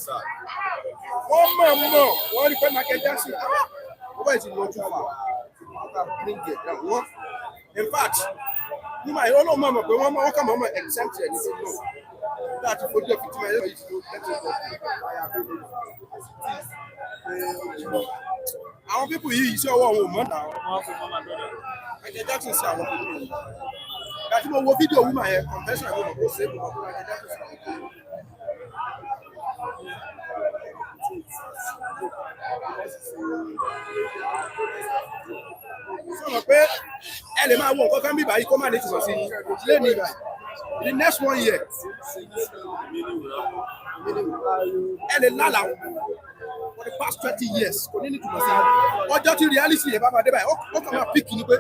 sad. One man more. What if Michael Jackson? Where is it not too far? Bring it down. What? In fact, you might all know mama, but one more come on exempt here. No. That's for the 50 minutes. Àwọn people yìí iṣẹ́ ọwọ́ wọn ò mọ̀ náà. Michael Jackson ṣe àwọn people yìí. Ìgbà tí mo wo fídíò woman yẹn, confession mi mọ̀ kó ṣe é mọ̀ kó Michael Jackson ṣe àwọn people yìí. Sọ̀rọ̀ pé ẹ lè máa wo nǹkan kan bí báyìí kó má ní tìmọ̀ sí ilé ní ìgbà the next 1 year ẹ lè lálàá for the past 20 years kò ní tìmọ̀ sí ọjọ́ tí reality yẹn bá máa dé báyìí ó kàn máa pick ni pé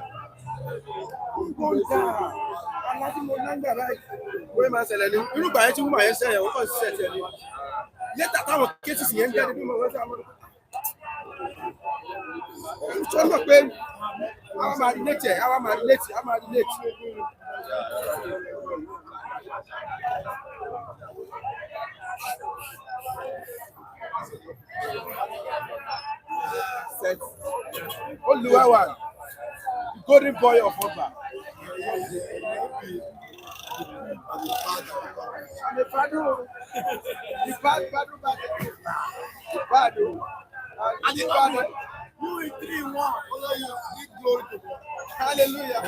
ó ń dà aláàbí mo lágbà báyìí wọ́n máa ṣẹlẹ̀ ní irú ìgbà yẹn tí wọ́n máa yẹn ṣẹlẹ̀ wọ́n kàn ṣiṣẹ́ tiẹ̀ ní lẹ́tà táwọn cases yẹn ń jáde bí mo wọ́n ṣe àwọn sọ́nà pé àwọn máa relate ẹ̀ àwọn máa relate àwọn máa relate. Oluwawa, the golden boy of Oba. I'm a father. The father. And the father. You in 3-1. Although you give glory to God. Hallelujah.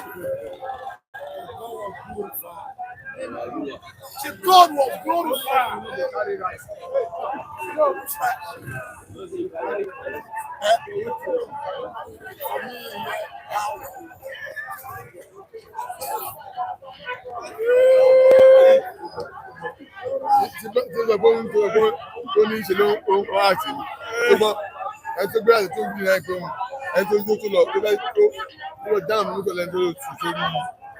The God was glorified. Ẹtọ́ gbé àti tó ń gbìyànjú ẹgbẹ́ wọn ẹtọ́ tó tó lọ tó bá tó lọ dáhùn nígbà lẹ́nu tó ti sórí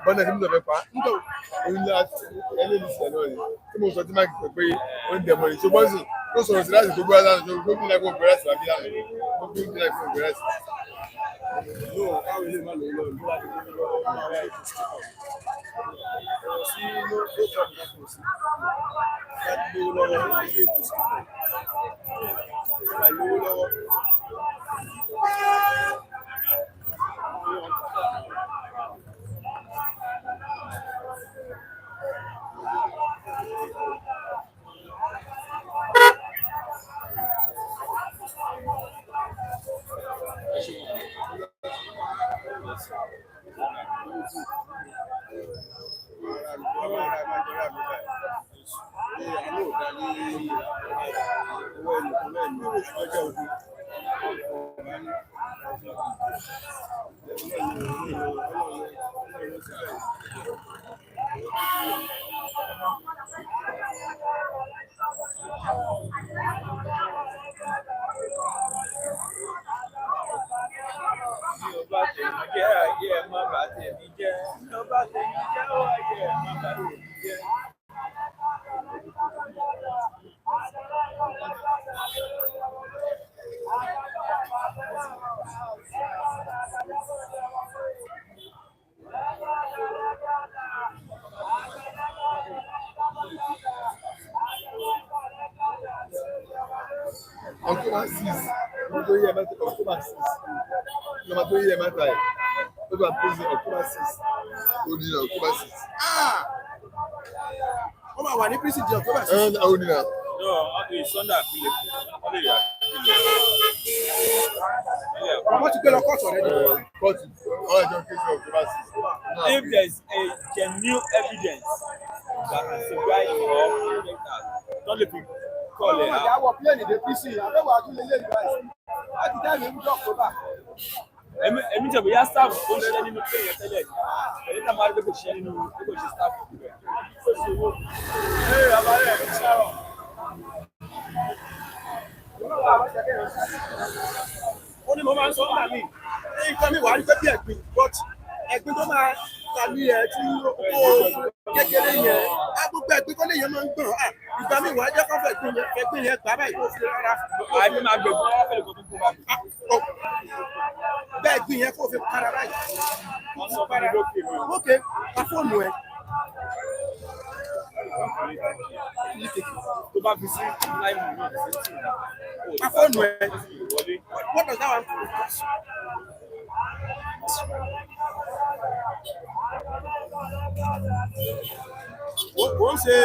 bọ́nà tí mo sọ fẹ́ pa nígbà òun ní ẹlẹ́ni ìṣẹ̀lẹ̀ náà ni tí mo sọ tí máàkì pẹ̀ pé ó ń dẹ̀mọ̀ ní ṣùgbọ́n sì tó sọ̀rọ̀ sí láti gbogbo ara ṣe gbogbo ìlà ìfowó bẹ̀rẹ̀ sí àbí àná gbogbo ìlà ìfowó bẹ̀rẹ̀ sí. October 6, number 2 year matter. Over prison October 6. Odina October 6. Wọ́n máa wà ní prison di October 6. Odina. No, it's under appeal. Wọ́n ti gbé lọ court already. Court. All the case of October 6. If there's a genuine evidence that can supply or don't let people call it out. Àwọn plane dey prison. Àbẹ̀wò àdúgbò ilé ìgbà yìí. Láti dáhùn èmi jọ October. Èmi jẹ́ bóyá staff ó ń ṣiṣẹ́ nínú plane yẹn tẹ́lẹ̀ ní. Èyí tá a máa rí pé kò ṣiṣẹ́ nínú pé kò ṣe staff. Ee, àbálẹ̀ ẹ̀ ń ṣàrọ̀. Ó ní mo máa ń sọ ọ́nà mi. Nǹkan mi wà ní pé bí ẹ̀gbin, but ẹ̀gbin tó máa ta ní ẹ̀ tí ó kékeré yẹn. Gbogbo ẹ̀gbin tó lè yẹn máa ń gbọ̀n. Ìgbà mi wà á jẹ́ kọ́fẹ̀ ẹ̀gbin yẹn gbà báyìí kó fi rárá. Àìní máa gbẹ̀gbọ́n wá fẹ́lẹ̀ kó tó kó bá mi. Bẹ́ẹ̀ gbin yẹn kó fi para báyìí. Wọ́n sọ fún mi lókè mi. Ókè, pa fóònù ẹ̀. tó bá fi sí láìmù náà ṣe tí Afọ́nù ẹ̀. wọlé. What does that one do? Wọ́n ṣe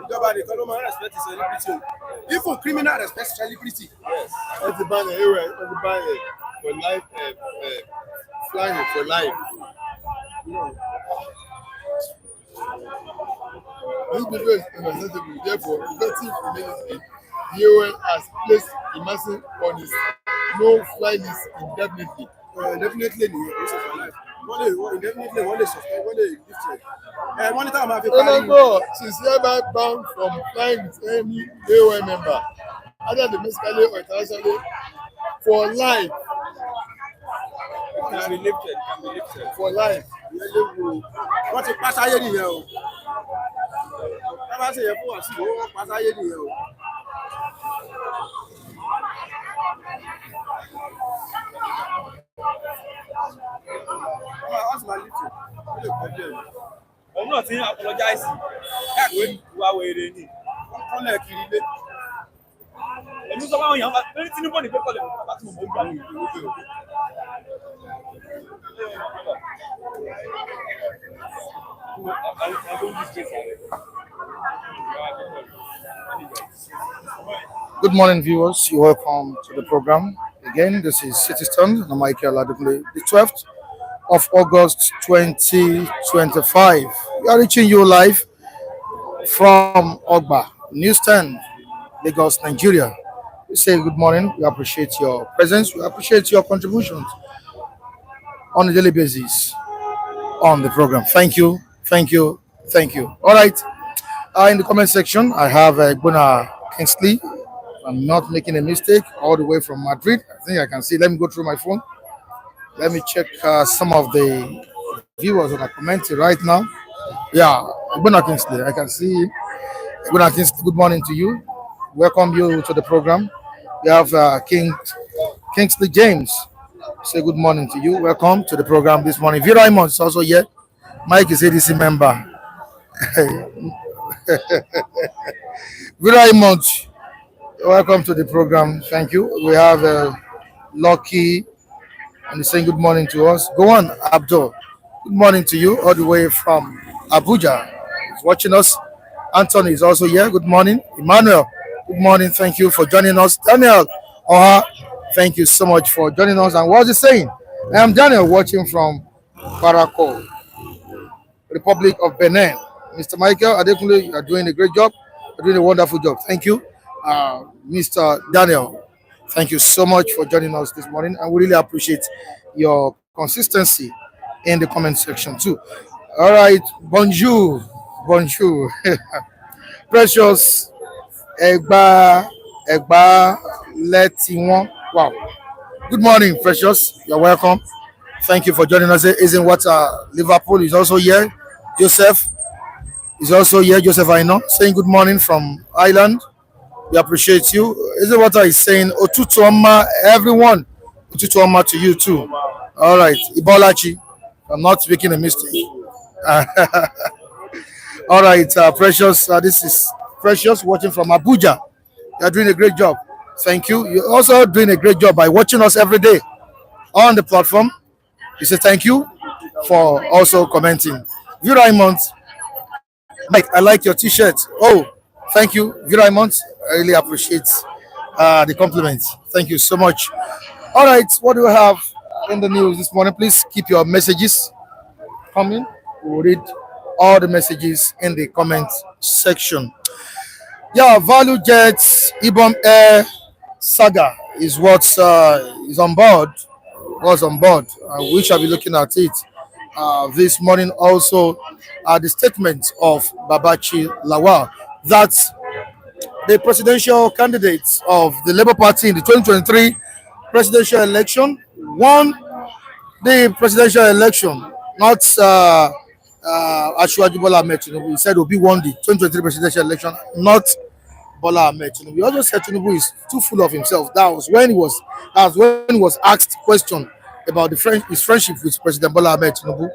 ìjọba nìkan ló máa ń respect celebrity o. Even criminal respect celebrity. Wọ́n ti bá yẹn ewé wọ́n ti bá yẹn for life flying for life. This video is unacceptable, therefore effective immediately. The UN has placed a massive on its no-fly list indefinitely. Definitely nìyẹn kò ṣe for life. Indefinitely wọ́n lè suspend wọ́n lè lift it. Wọ́n ní táwọn máa fi parí. Onogo is hereby banned from flying with any AON member, either domestically or internationally, for life. Can be lifted, can be lifted. For life. Wọ́n ti pa sáyé nìyẹn o. Tá bá ṣe yẹ fún wa sí wọ́n pa sáyé nìyẹn o. Wọ́n sì máa lift it. Wọ́n lè kọjú ẹ̀. Òun náà ti ń apologize káàkiri ìwà wèrè ni. Wọ́n lẹ̀ kiri ilé. Èmi sọ fáwọn èèyàn lórí Tinubu ní pẹ́kọ̀lẹ̀ bàbá tí mo mọ̀ ń gbà mí ìlú òkè òkè. Good morning, viewers. You're welcome to the program. Again, this is Citizen, and I'm Michael Adekunle, the 12th of August 2025. We are reaching you live from Ogba, News 10, Lagos, Nigeria. We say good morning. We appreciate your presence. We appreciate your contributions on a daily basis on the program. Thank you, thank you, thank you. All right. In the comment section, I have Gbona Kingsley. I'm not making a mistake, all the way from Madrid. I think I can see. Let me go through my phone. Let me check some of the viewers that are commenting right now. Yeah, Gbona Kingsley. I can see Gbona Kingsley. Good morning to you. Welcome you to the program. We have Kingsley James. Say good morning to you. Welcome to the program this morning. Vera Imon is also here. Mike is ADC member. Vera Imon, welcome to the program. Thank you. We have Lucky and he's saying good morning to us. Go on, Abdul. Good morning to you, all the way from Abuja. He's watching us. Anthony is also here. Good morning. Emmanuel, good morning. Thank you for joining us. Daniel, thank you so much for joining us. And what's he saying? I am Daniel, watching from Barako, Republic of Benin. Mr. Michael Adekunle, you are doing a great job. You're doing a wonderful job. Thank you. Mr. Daniel, thank you so much for joining us this morning. And we really appreciate your consistency in the comment section too. All right. Bonjour. Bonjour. Precious Egba Letiwon. Wow. Good morning, Precious. You're welcome. Thank you for joining us. Isn't what Liverpool is also here. Joseph is also here. Joseph Aino saying good morning from Ireland. We appreciate you. Isn't what is saying Otutuoma, everyone. Otutuoma to you too. All right. Ibolachi. I'm not making a mistake. All right, Precious. This is Precious watching from Abuja. You're doing a great job. Thank you. You're also doing a great job by watching us every day on the platform. You say thank you for also commenting. Vera Raymond, Mike, I like your t-shirt. Oh, thank you, Vera Raymond. I really appreciate the compliments. Thank you so much. All right, what do we have in the news this morning? Please keep your messages coming. We'll read all the messages in the comment section. Yeah, Value Jets Ibom Air Saga is what's is on board. Was on board. We shall be looking at it this morning. Also, the statement of Babachir Lawal that the presidential candidates of the Labour Party in the 2023 presidential election won the presidential election, not Ashwaju Bola Ahmed Tinubu. He said Obi won the 2023 presidential election, not Bola Ahmed Tinubu. He also said Tinubu is too full of himself. That was when he was asked question about his friendship with President Bola Ahmed Tinubu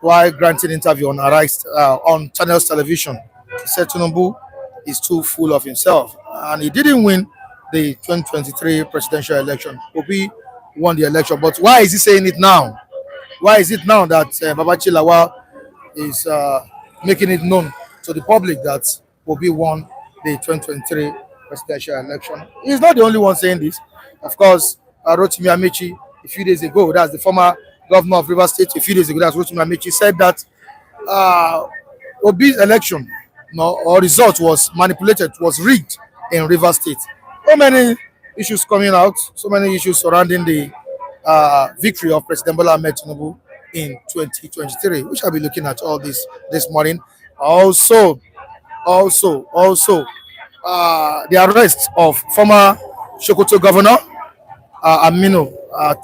while granting interview on Arise on Channels Television. He said Tinubu is too full of himself, and he didn't win the 2023 presidential election. Obi won the election, but why is he saying it now? Why is it now that Babachir Lawal is making it known to the public that Obi won the 2023 presidential election? He's not the only one saying this. Of course, Rotimi Amici a few days ago, that's the former governor of Rivers State, a few days ago, that's Rotimi Amici, said that Obi's election or result was manipulated, was rigged in Rivers State. So many issues coming out, so many issues surrounding the victory of President Bola Tinubu in 2023. We shall be looking at all this morning. Also, the arrest of former Sokoto governor Aminu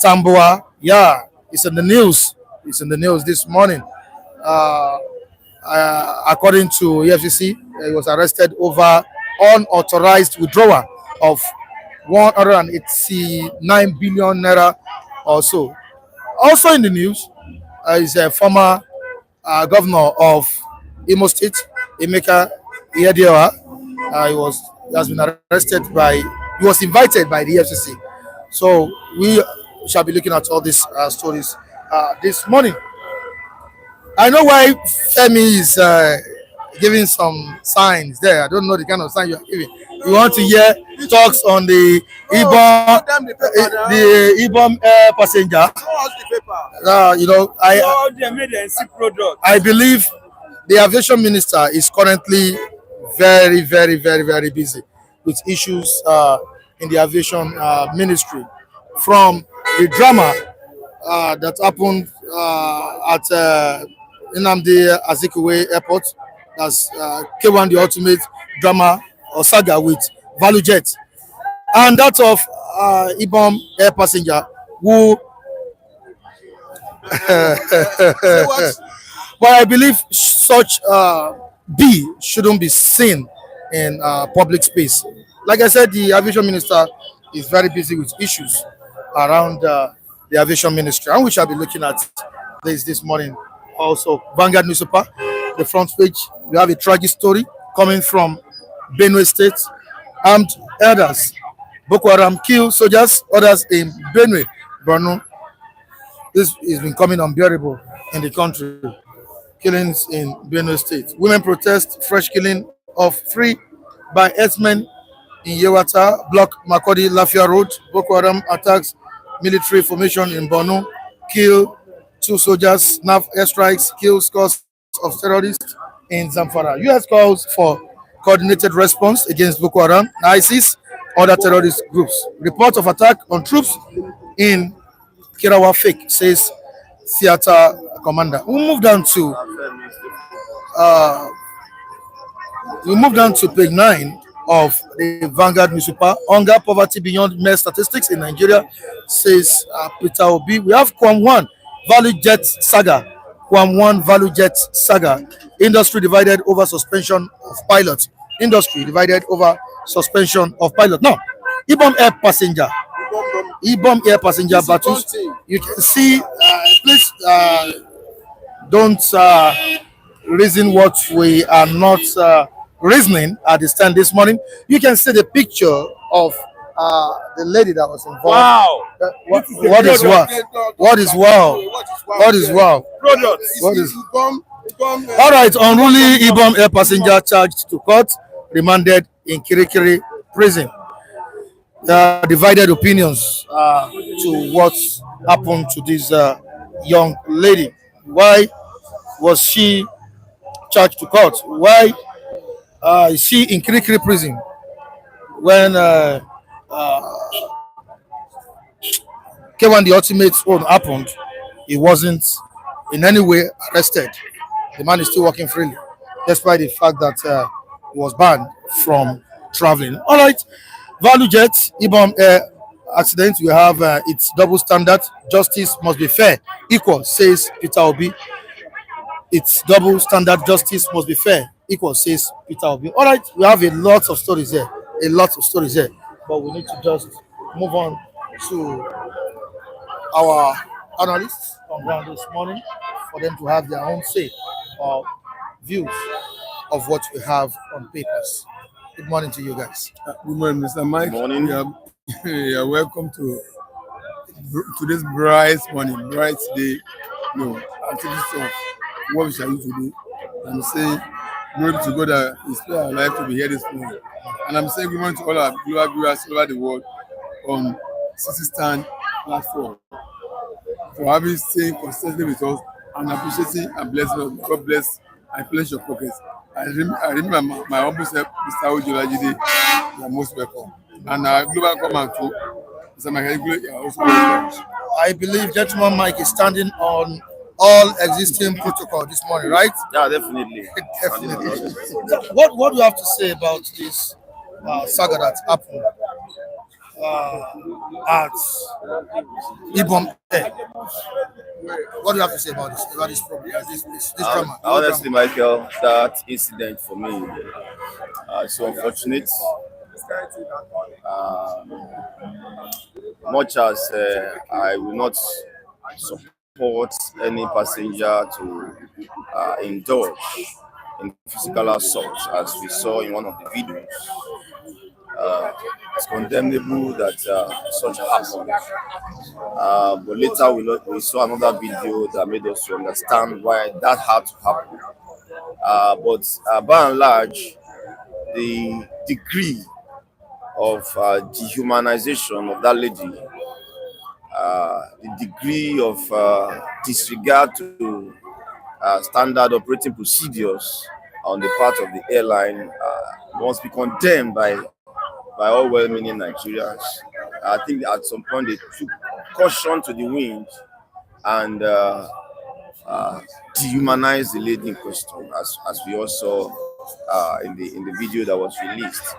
Tambuwal. Yeah, it's in the news. It's in the news this morning. According to Efcc, he was arrested over unauthorized withdrawal of 189 billion naira or so. Also in the news is a former governor of Imo State, Emeka Ihedioha. He has been arrested he was invited by the FCC. So we shall be looking at all these stories this morning. I know why Femi is giving some signs there. I don't know the kind of sign you are giving. You want to hear talks on the Ibom, the Ibom air passenger. I believe the aviation minister is currently very, very, very, very busy with issues in the aviation ministry, from the drama that happened at Nnamdi Azikiwe Airport. That's K1, the ultimate drama or saga with ValueJet, and that of Ibom air passenger who but I believe such shouldn't be seen in public space. Like I said, the aviation minister is very busy with issues around the aviation ministry, and we shall be looking at this morning. Also, Vanguard newspaper, the front page, we have a tragic story coming from Benue State. Armed elders, Boko Haram kill soldiers, others in Benue, Borno. This has been coming unbearable in the country. Killings in Benue State. Women protest fresh killing of 3 by herdsmen in Yewata, block Makodi Lafia Road. Boko Haram attacks military formation in Borno, kill 2 soldiers, NAF airstrikes, kill scores of terrorists in Zamfara. U.S. calls for coordinated response against Boko Haram, ISIS, other terrorist groups. Report of attack on troops in Kirawa fake, says theater commander. We move down to page 9 of the Vanguard newspaper. Hunger, poverty beyond mere statistics in Nigeria, says Peter Obi. We have Kwam1 ValueJet saga. Kwam1 ValueJet saga. Industry divided over suspension of pilots. Industry divided over suspension of pilots. Now, Ibom air passenger. Ibom air passenger battles. You can see, please don't reason what we are not reasoning at the stand this morning. You can see the picture of the lady that was involved. Wow. What is wow? What is wow? What is wow? What is all right? Unruly Ibom air passenger charged to court, remanded in Kirikiri prison. Divided opinions to what happened to this young lady. Why was she charged to court? Why is she in Kirikiri prison when K1 the ultimate one happened? He wasn't in any way arrested. The man is still working freely, despite the fact that he was banned from traveling. All right, ValueJet Ibom accident. We have its double standard. Justice must be fair, equal, says Peter Obi. It's double standard. Justice must be fair, equal, says Peter Obi. All right, we have a lot of stories here. But we need to just move on to our analysts on ground this morning for them to have their own say or views of what we have on papers. Good morning to you guys. Good morning, Mr. Mike. Morning. You're welcome to today's bright morning, bright day. Activities of what we shall do today. I'm saying glory to God that inspire our life to be here this morning. And I'm saying good morning to all our global viewers all over the world on Stand platform for having staying consistently with us and appreciating and blessing us. God bless and bless your pockets. I remember my humble self, Mr. Ojolajide, you are most welcome. And our global command too, Mr. Michael, you are also welcome. I believe Gentleman Mike is standing on all existing protocol this morning, right? Yeah, definitely. Definitely. What do you have to say about this saga that happened at Ibom? What do you have to say about this problem, this drama? Honestly, Michael, that incident for me is so unfortunate. Much as I will not support any passenger to indulge in physical assault, as we saw in one of the videos. It's condemnable that such happened. But later we saw another video that made us to understand why that had to happen. But by and large, the degree of dehumanization of that lady, the degree of disregard to standard operating procedures on the part of the airline must be condemned by all well-meaning Nigerians. I think at some point they took caution to the wind and dehumanized the lady in question, as we all saw in the video that was released,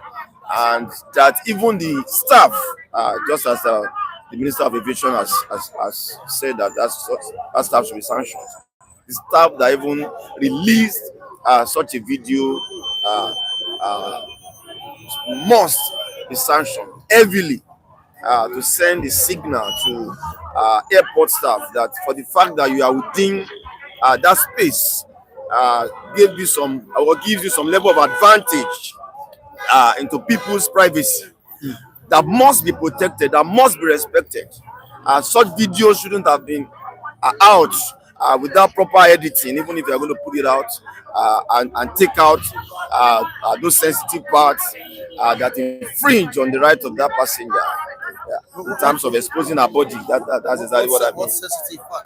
and that even the staff, just as the Minister of Aviation has said that staff should be sanctioned. The staff that even released such a video must be sanctioned heavily to send a signal to airport staff that for the fact that you are within that space gives you some level of advantage into people's privacy that must be protected, that must be respected. Such videos shouldn't have been out without proper editing, even if you're going to put it out and take out those sensitive parts that infringe on the right of that passenger. In terms of exposing her body, that's exactly what I mean. Sensitive part?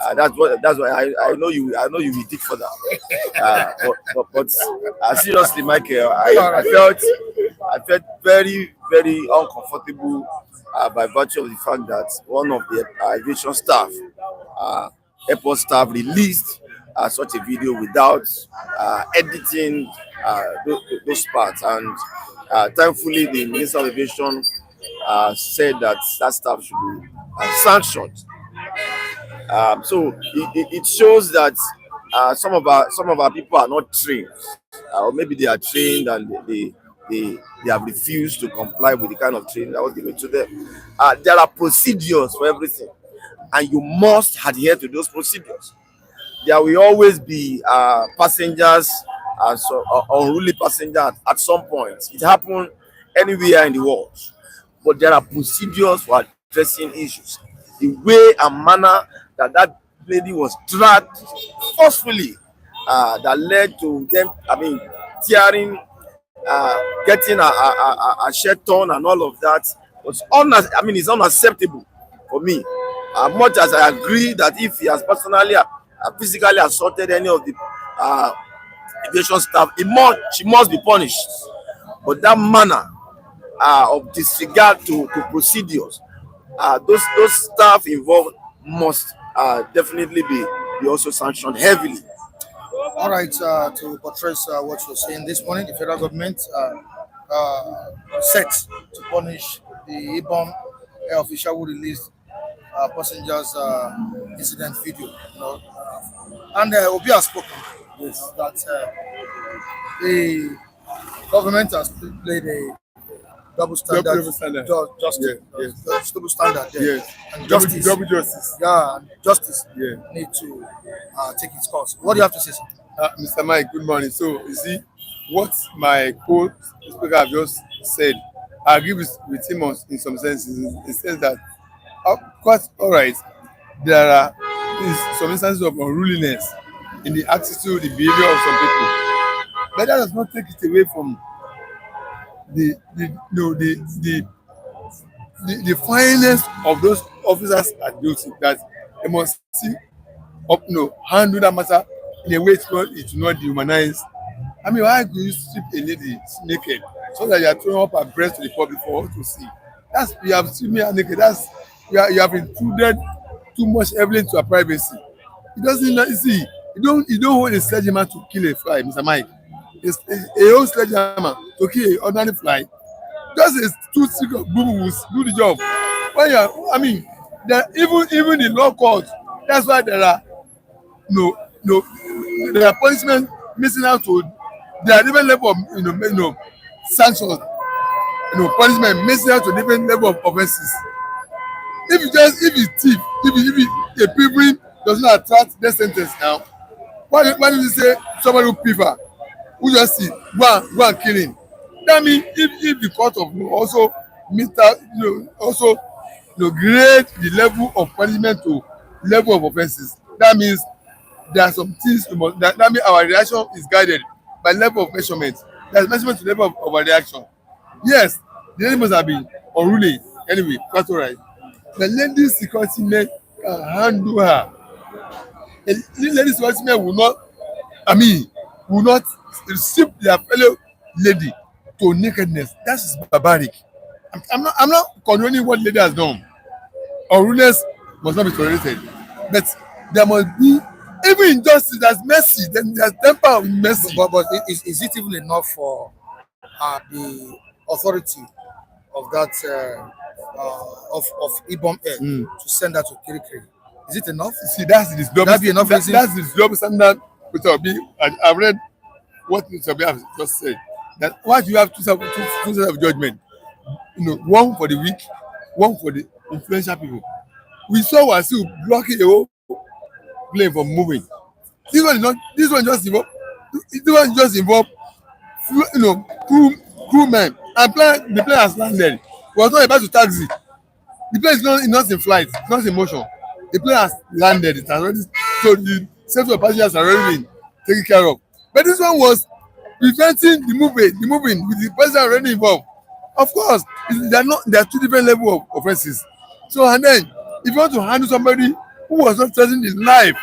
That's why I know you will dig for that. But seriously, Michael, I felt very, very uncomfortable by virtue of the fact that one of the aviation staff, airport staff, released such a video without editing those parts, and thankfully the Minister of Aviation said that staff should be sanctioned. So it shows that some of our people are not trained, or maybe they are trained and they have refused to comply with the kind of training that was given to them. There are procedures for everything, and you must adhere to those procedures. There will always be passengers, unruly passengers at some point. It happens anywhere in the world, but there are procedures for addressing issues. The way and manner that lady was dragged forcefully, that led to them, tearing, getting a shirt torn and all of that was it's unacceptable for me. Much as I agree that if he has personally physically assaulted any of the aviation staff, she must be punished. But that manner of disregard to procedures, those staff involved must definitely be also sanctioned heavily. All right, to buttress what you're saying this morning, the federal government set to punish the Ibom air official who released passengers' incident video. And Obi has spoken that the government has played a double standard, Double standard. Double standard there. Yes. And Double justice. Yeah, and justice need to take its course. What do you have to say, sir? Mr. Mike, good morning. So, you see, what my co-speaker have just said, I agree with him in some senses. He says that, quite all right, there are some instances of unruliness in the attitude, the behavior of some people, but that does not take it away from the fineness of those officers at duty, that they must see handle that matter in a way it will not dehumanize. I mean, why do you strip a lady naked so that you are throwing up her breast to the public for all to see? That's, you have stripped her naked. That's, you have intruded too much heavily into her privacy. It doesn't, you see, you don't hold a sledgehammer to kill a fly, Mr. Mike. A whole sledgehammer to kill an ordinary fly. Just a two-stick of boo-boos do the job. When you are, I mean, there, even in law court, that's why there are there are punishment missing out to, there are different level of sanctions, punishment missing out to different level of offences. If you thief, if a pilgrim does not attract death sentence now, why do you say somebody who prefer, who just see go and kill him? That means if the court of law also grade the level of punishment to level of offences, that means there are some things that means our reaction is guided by level of measurement. There is measurement to level of our reaction. Yes, the lady must have been unruly anyway, that's all right. The lady security men can handle her. The lady security men will not strip their fellow lady to nakedness. That is barbaric. I'm not condoning what lady has done. Unruliness must not be tolerated, but there must be even injustice. There's mercy. Then there's temper of mercy. But is it even enough for the authority of that of Ibom Air to send that to Kirikiri? Is it enough? See, that's the double standard. Peter Obi, I've read what Peter Obi has just said. That why do you have two sets of judgment? One for the weak, one for the influential people. We saw Wasiu blocking the whole plane from moving. This one just involve crewmen, and the plane has landed. We was not about to taxi. The plane is not in flight, it's not in motion. The plane has landed. It has already, so the safety of passengers are already been taken care of. But this one was preventing the moving with the person already involved. Of course, there are two different levels of offences. So, and then if you want to handle somebody who was not threatening the life,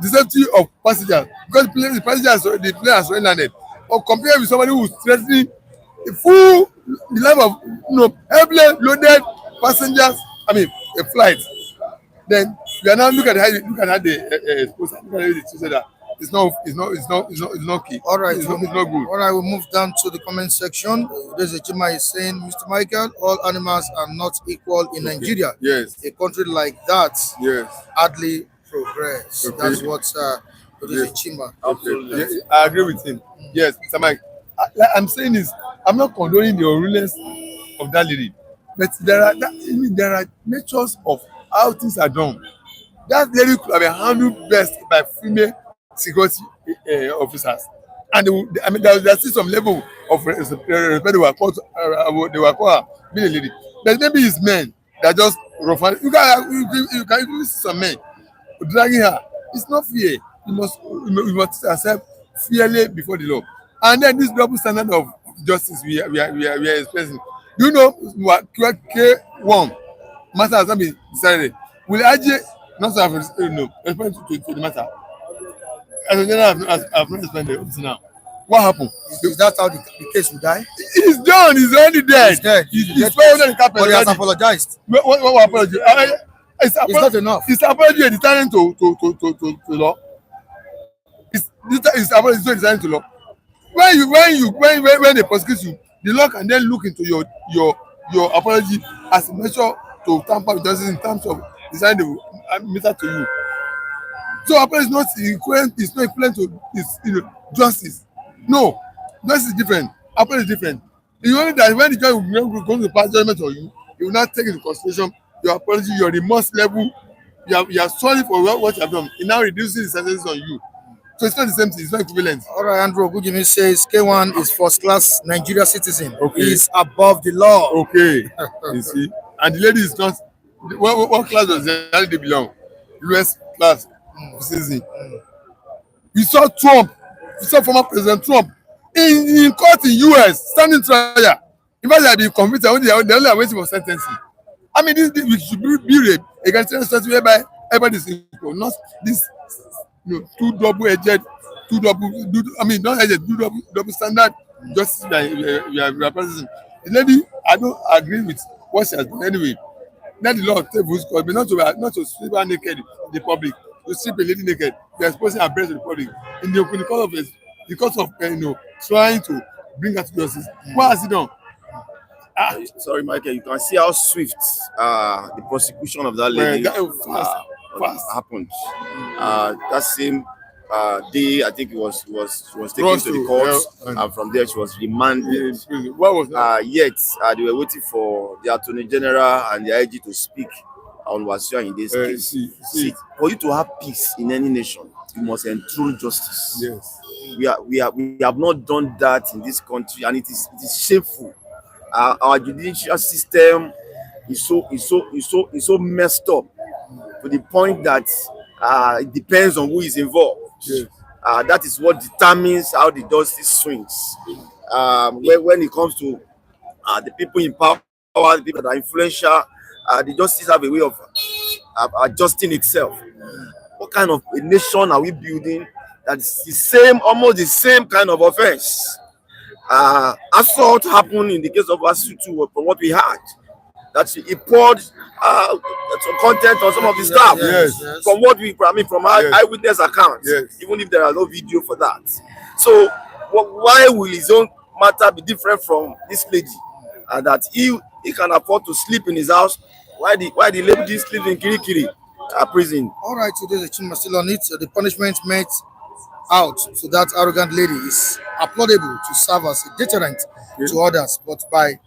the safety of passengers, because the plane has already landed, or compare with somebody who is threatening the life of heavily loaded passengers, I mean a flight, then you are now look at how they expose, look at how they say that it's not key. All right, it's not good. All right, we'll move down to the comment section. There's a Jima is saying, Mr. Michael, all animals are not equal in Nigeria. Yes. A country like that hardly progress. Okay. That's what there's a Chima. Absolutely. Yeah, I agree with him. Yes, Mr. Mike. Like I'm saying is, I'm not condoning the unruliness of that lady, but there are natures of how things are done. That lady could have been handled best by female security officers, and there's still some level of respect they were called being a lady. But maybe it's men that just rough. You can even see some men dragging her. It's not fair. You must accept fairly before the law. And then this double standard of justice we are expressing. Do you know what K1 matter has not been decided? Will IJ not have respond to the matter? As a general, I've not responded up to now. What happened? Is that how the case will die? He's done. He's already dead. He's dead. He's under the carpet. But he has apologized. What apology? It's not enough. It's apology a deterrent to law. It's apology a deterrent to law. When they prosecute you, the law can then look into your apology as a measure to tamper with justice in terms of design the matter to you. So apology is not equivalent. It's not equivalent to justice. No, justice is different. Apology is different. You only that when the judge will go to pass judgment on you, he will not take into consideration your apology, your remorse level. You are sorry for what you have done. It now reduces the sentence on you. So it's not the same thing. It's not equivalent. All right, Andrew Ogujimi says K1 is first class Nigeria citizen. Okay. He is above the law. Okay. You see, and the lady is not. What class does they belong? US class citizen. We saw Trump. We saw former President Trump in court in US standing trial. In fact, they had been convicted. They only are waiting for sentencing. I mean, this we should be against a whereby everybody is equal, not this two double-edged, not edged, double standard justice we are practicing. The lady, I don't agree with what she has done anyway. Let the law take full course, but not to strip her naked in the public, to strip a lady naked, they are exposing her breast to the public in the course of trying to bring her to justice. What has he done? Sorry, Michael, you can see how swift the prosecution of that lady fast happened. That same day, I think it was taken to the court, and from there she was remanded. What was that? Yet they were waiting for the Attorney General and the IG to speak on Wasiu in this case. See, for you to have peace in any nation, you must enthrone justice. Yes. We have not done that in this country, and it is shameful. Our judicial system is so messed up to the point that it depends on who is involved. Yes. That is what determines how the justice swings. When it comes to the people in power, the people that are influential, the justice have a way of adjusting itself. What kind of a nation are we building that is almost the same kind of offense? Assault happened in the case of Wasiu too, from what we heard. That he poured some content on some of his staff. Yes. From what from our eyewitness accounts, even if there are no video for that. So why will his own matter be different from this lady? That he can afford to sleep in his house, why the lady sleeps in Kirikiri prison? All right, so there's a chin still on it. The punishment made out to that arrogant lady is applaudable to serve as a deterrent to others, but by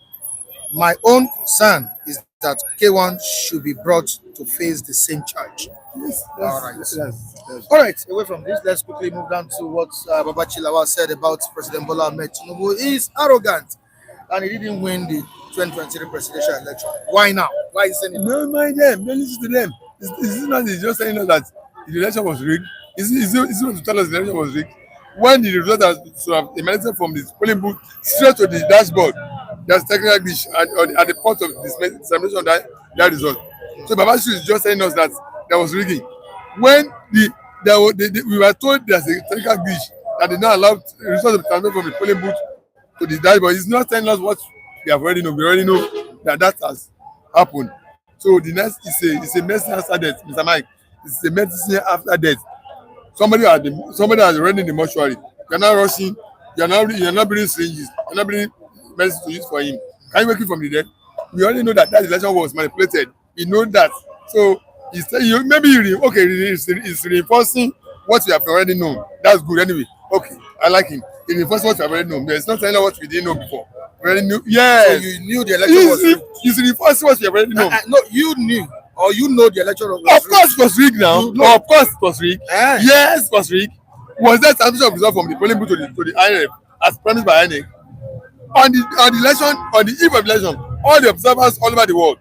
my own concern is that K1 should be brought to face the same charge. Yes. All right. Yes. All right, away from this, let's quickly move down to what Babachir Lawal said about President Bola Tinubu. He is arrogant and he didn't win the 2023 presidential election. Why now? Why is he saying it? No mind them. Don't listen to them. It's just saying that the election was rigged. It's not to tell us the election was rigged. When the result has emanated from the polling booth straight to the dashboard, there's technical glitch at the point of dissemination of that result. So Babachir is just telling us that there was rigging. When we were told there's a technical glitch that did not allow the result to be transmitted from the polling booth to the dashboard, it's not telling us what we have already known. We already know that has happened. So the next is a medicine after death, Mr. Mike. It's a medicine after death. Somebody has already in the mortuary. You're not rushing. You're not bringing syringes. You're not bringing medicine to use for him. Can you wake him from the dead? We already know that election was manipulated. We know that. So he's reinforcing what we have already known. That's good anyway. Okay, I like him. He reinforcing what we have already known. It's not telling us what we didn't know before. We already knew. Yes. So you knew the election was rigged. He's reinforcing what we have already known. No, you knew. Or you know the election was rigged. Of course it was rigged now. No. Of course it was rigged. Yes, it was rigged. Was there transmission of result from the polling booth to the INEC as promised by INEC? On the election, on the eve of election, all the observers all over the world,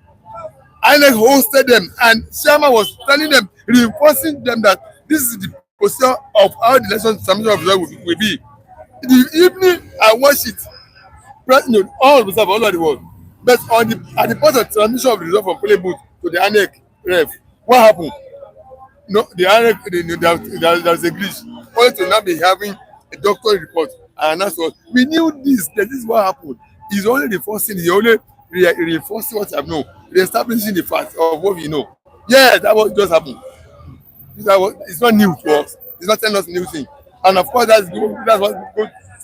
INEC hosted them, and Sharma was telling them, reinforcing them that this is the posture of how the election transmission of result will be. In the evening, I watched it. All observers all over the world. But at the point of transmission of the result from polling booth to the INEC ref, what happened? No, the INEC, there was a glitch. Only to now be having a doctorate report. And that's what we knew this. That this is what happened. He's only reinforcing. He only reinforcing what I've known. Reestablishing the fact of what we know. Yeah, that what just happened. It's not new to us. It's not telling us new thing. And of course, that's what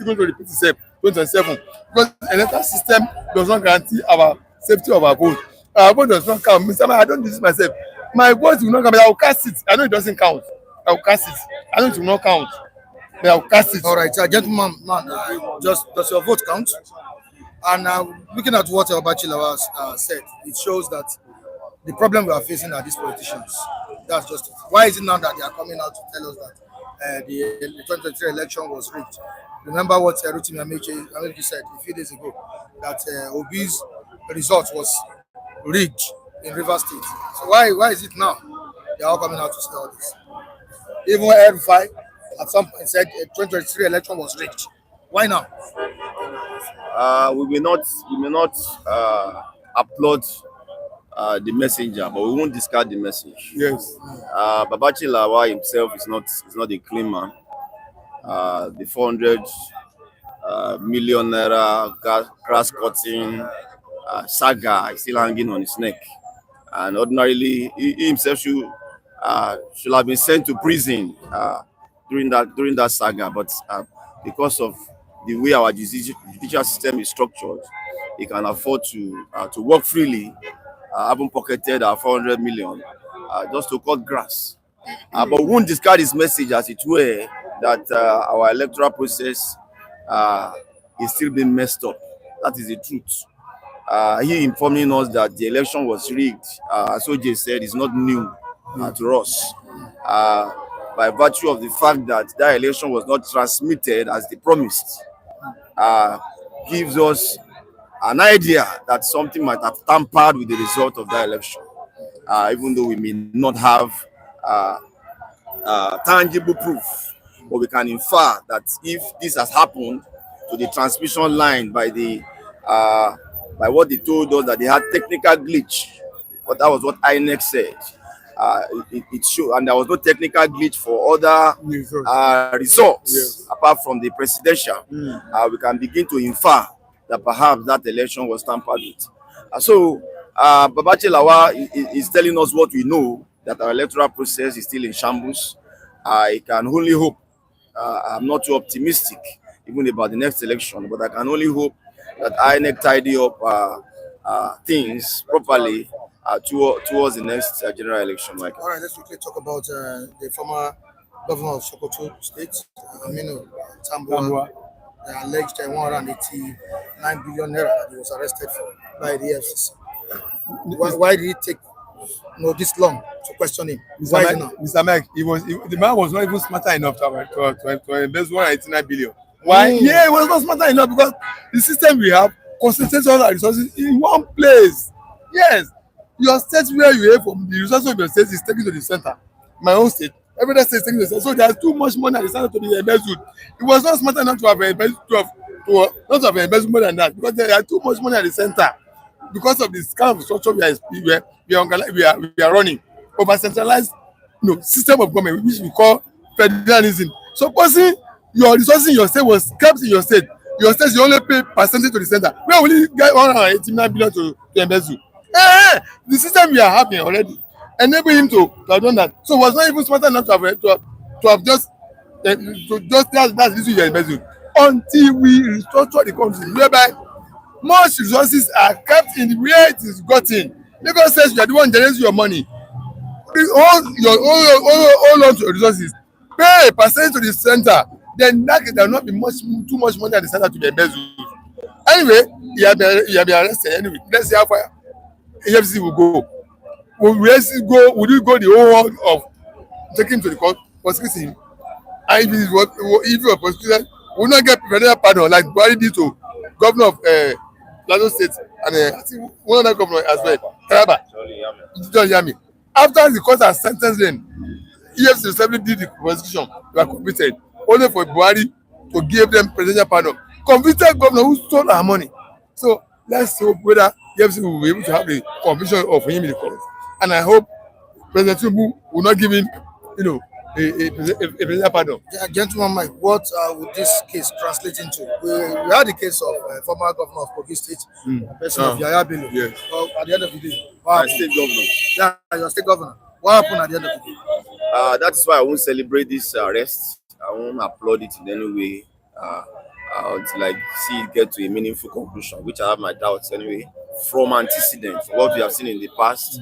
going to repeat itself. 2027. Because the electoral system does not guarantee our safety of our vote. Our vote does not count. Mr. Man, I don't do this myself. My vote will not count. I will cast it. I know it doesn't count. I will cast it. I know it will not count. But I will cast it. All right, gentleman, does your vote count? And looking at what Babachir Lawal said, it shows that the problem we are facing are these politicians. That's just it. Why is it now that they are coming out to tell us that the 2023 election was rigged. Remember what Rotimi Amechi said a few days ago, that Obi's result was rigged in Rivers State. So why is it now they are all coming out to say all this? Even El-Rufai at some point said the 2023 election was rigged. Why now? We may not applaud the messenger, but we won't discard the message. Yes. Babachir Lawal himself is not a clean man. The 400 million naira grass cutting saga is still hanging on his neck, and ordinarily he himself should have been sent to prison during that saga, but because of the way our judicial system is structured, he can afford to work freely, having pocketed our 400 million just to cut grass. But we won't discard his message, as it were, that our electoral process is still being messed up. That is the truth. He informing us that the election was rigged, as OJ said, is not new to us. By virtue of the fact that that election was not transmitted as they promised, gives us an idea that something might have tampered with the result of that election, even though we may not have tangible proof, but we can infer that if this has happened to the transmission line by what they told us, that they had technical glitch, but that was what INEC said. It showed, and there was no technical glitch for other results, yes, apart from the presidential. We can begin to infer that perhaps that election was tampered with. So Babachir Lawal is telling us what we know, that our electoral process is still in shambles. I can only hope, I'm not too optimistic even about the next election, but I can only hope that INEC tidy up things properly towards the next general election. Mike. All right, let's quickly talk about the former governor of Sokoto State, Aminu Tambuwal. The alleged 189 billion naira that he was arrested for by the Efcc. Why did it take this long to question him? Mr. Mike, the man was not even smarter enough to invest 189 billion. Why? Yeah, he was not smarter enough because the system we have concentrates all our resources in one place. Yes, your state where you are from, the resources of your state is taken to the center. My own state, every state is taken to the center. So there's too much money at the center to be embezzled. He was not smart enough to have embezzled more than that, because there are too much money at the center because of this kind of structure we are running, over centralized system of government, which we call federalism. Supposing your resources in your state was kept in your state you only pay percentage to the center. Where will you get 189 billion to embezzle? The system we are having already enable him to have done that. So was not even smart enough to have just that's this you embezzle, until we restructure the country whereby most resources are kept in where it is gotten. Lagos says you are the one generating your money. Hold on to your resources. Pay a percentage to the center. Then there will not be too much money at the center to be embezzled. Anyway, he had been arrested. Anyway, let's see how far Efcc will go. Would you go the whole world of taking him to the court, prosecuting him? And if he was prosecuted, we will not get federal pardon like Buhari did to governor of Plateau State and I think one other governor as well, Taraba, John Yami. After the court has sentenced them, EFCC simply did the prosecution. They were convicted, only for Buhari to give them presidential pardon. Convicted governor who stole our money. So let's hope whether EFCC will be able to have the conviction of him in the court. And I hope President Tinubu will not give him, a presidential pardon. Yeah, gentleman Mike, what would this case translate into? We had the case of former governor of Kogi State, person of Yaya Bello. Yes. At the end of the day, State governor. Yeah, your state governor. What happened at the end of the day? That's why I won't celebrate this arrest. I won't applaud it in any way. I would see it get to a meaningful conclusion, which I have my doubts anyway. From antecedent, from what we have seen in the past,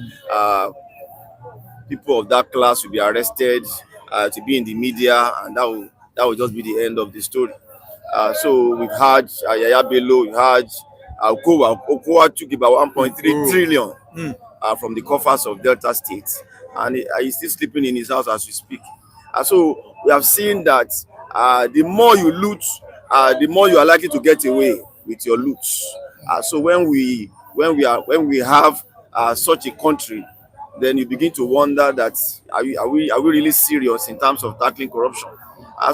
people of that class will be arrested, to be in the media, and that will just be the end of the story. So we've had Yaya Bello, we've had Okowa took about 1.3 trillion from the coffers of Delta State, and he's still sleeping in his house as we speak. So we have seen that the more you loot, the more you are likely to get away with your loot. So when we have such a country, then you begin to wonder that are we really serious in terms of tackling corruption?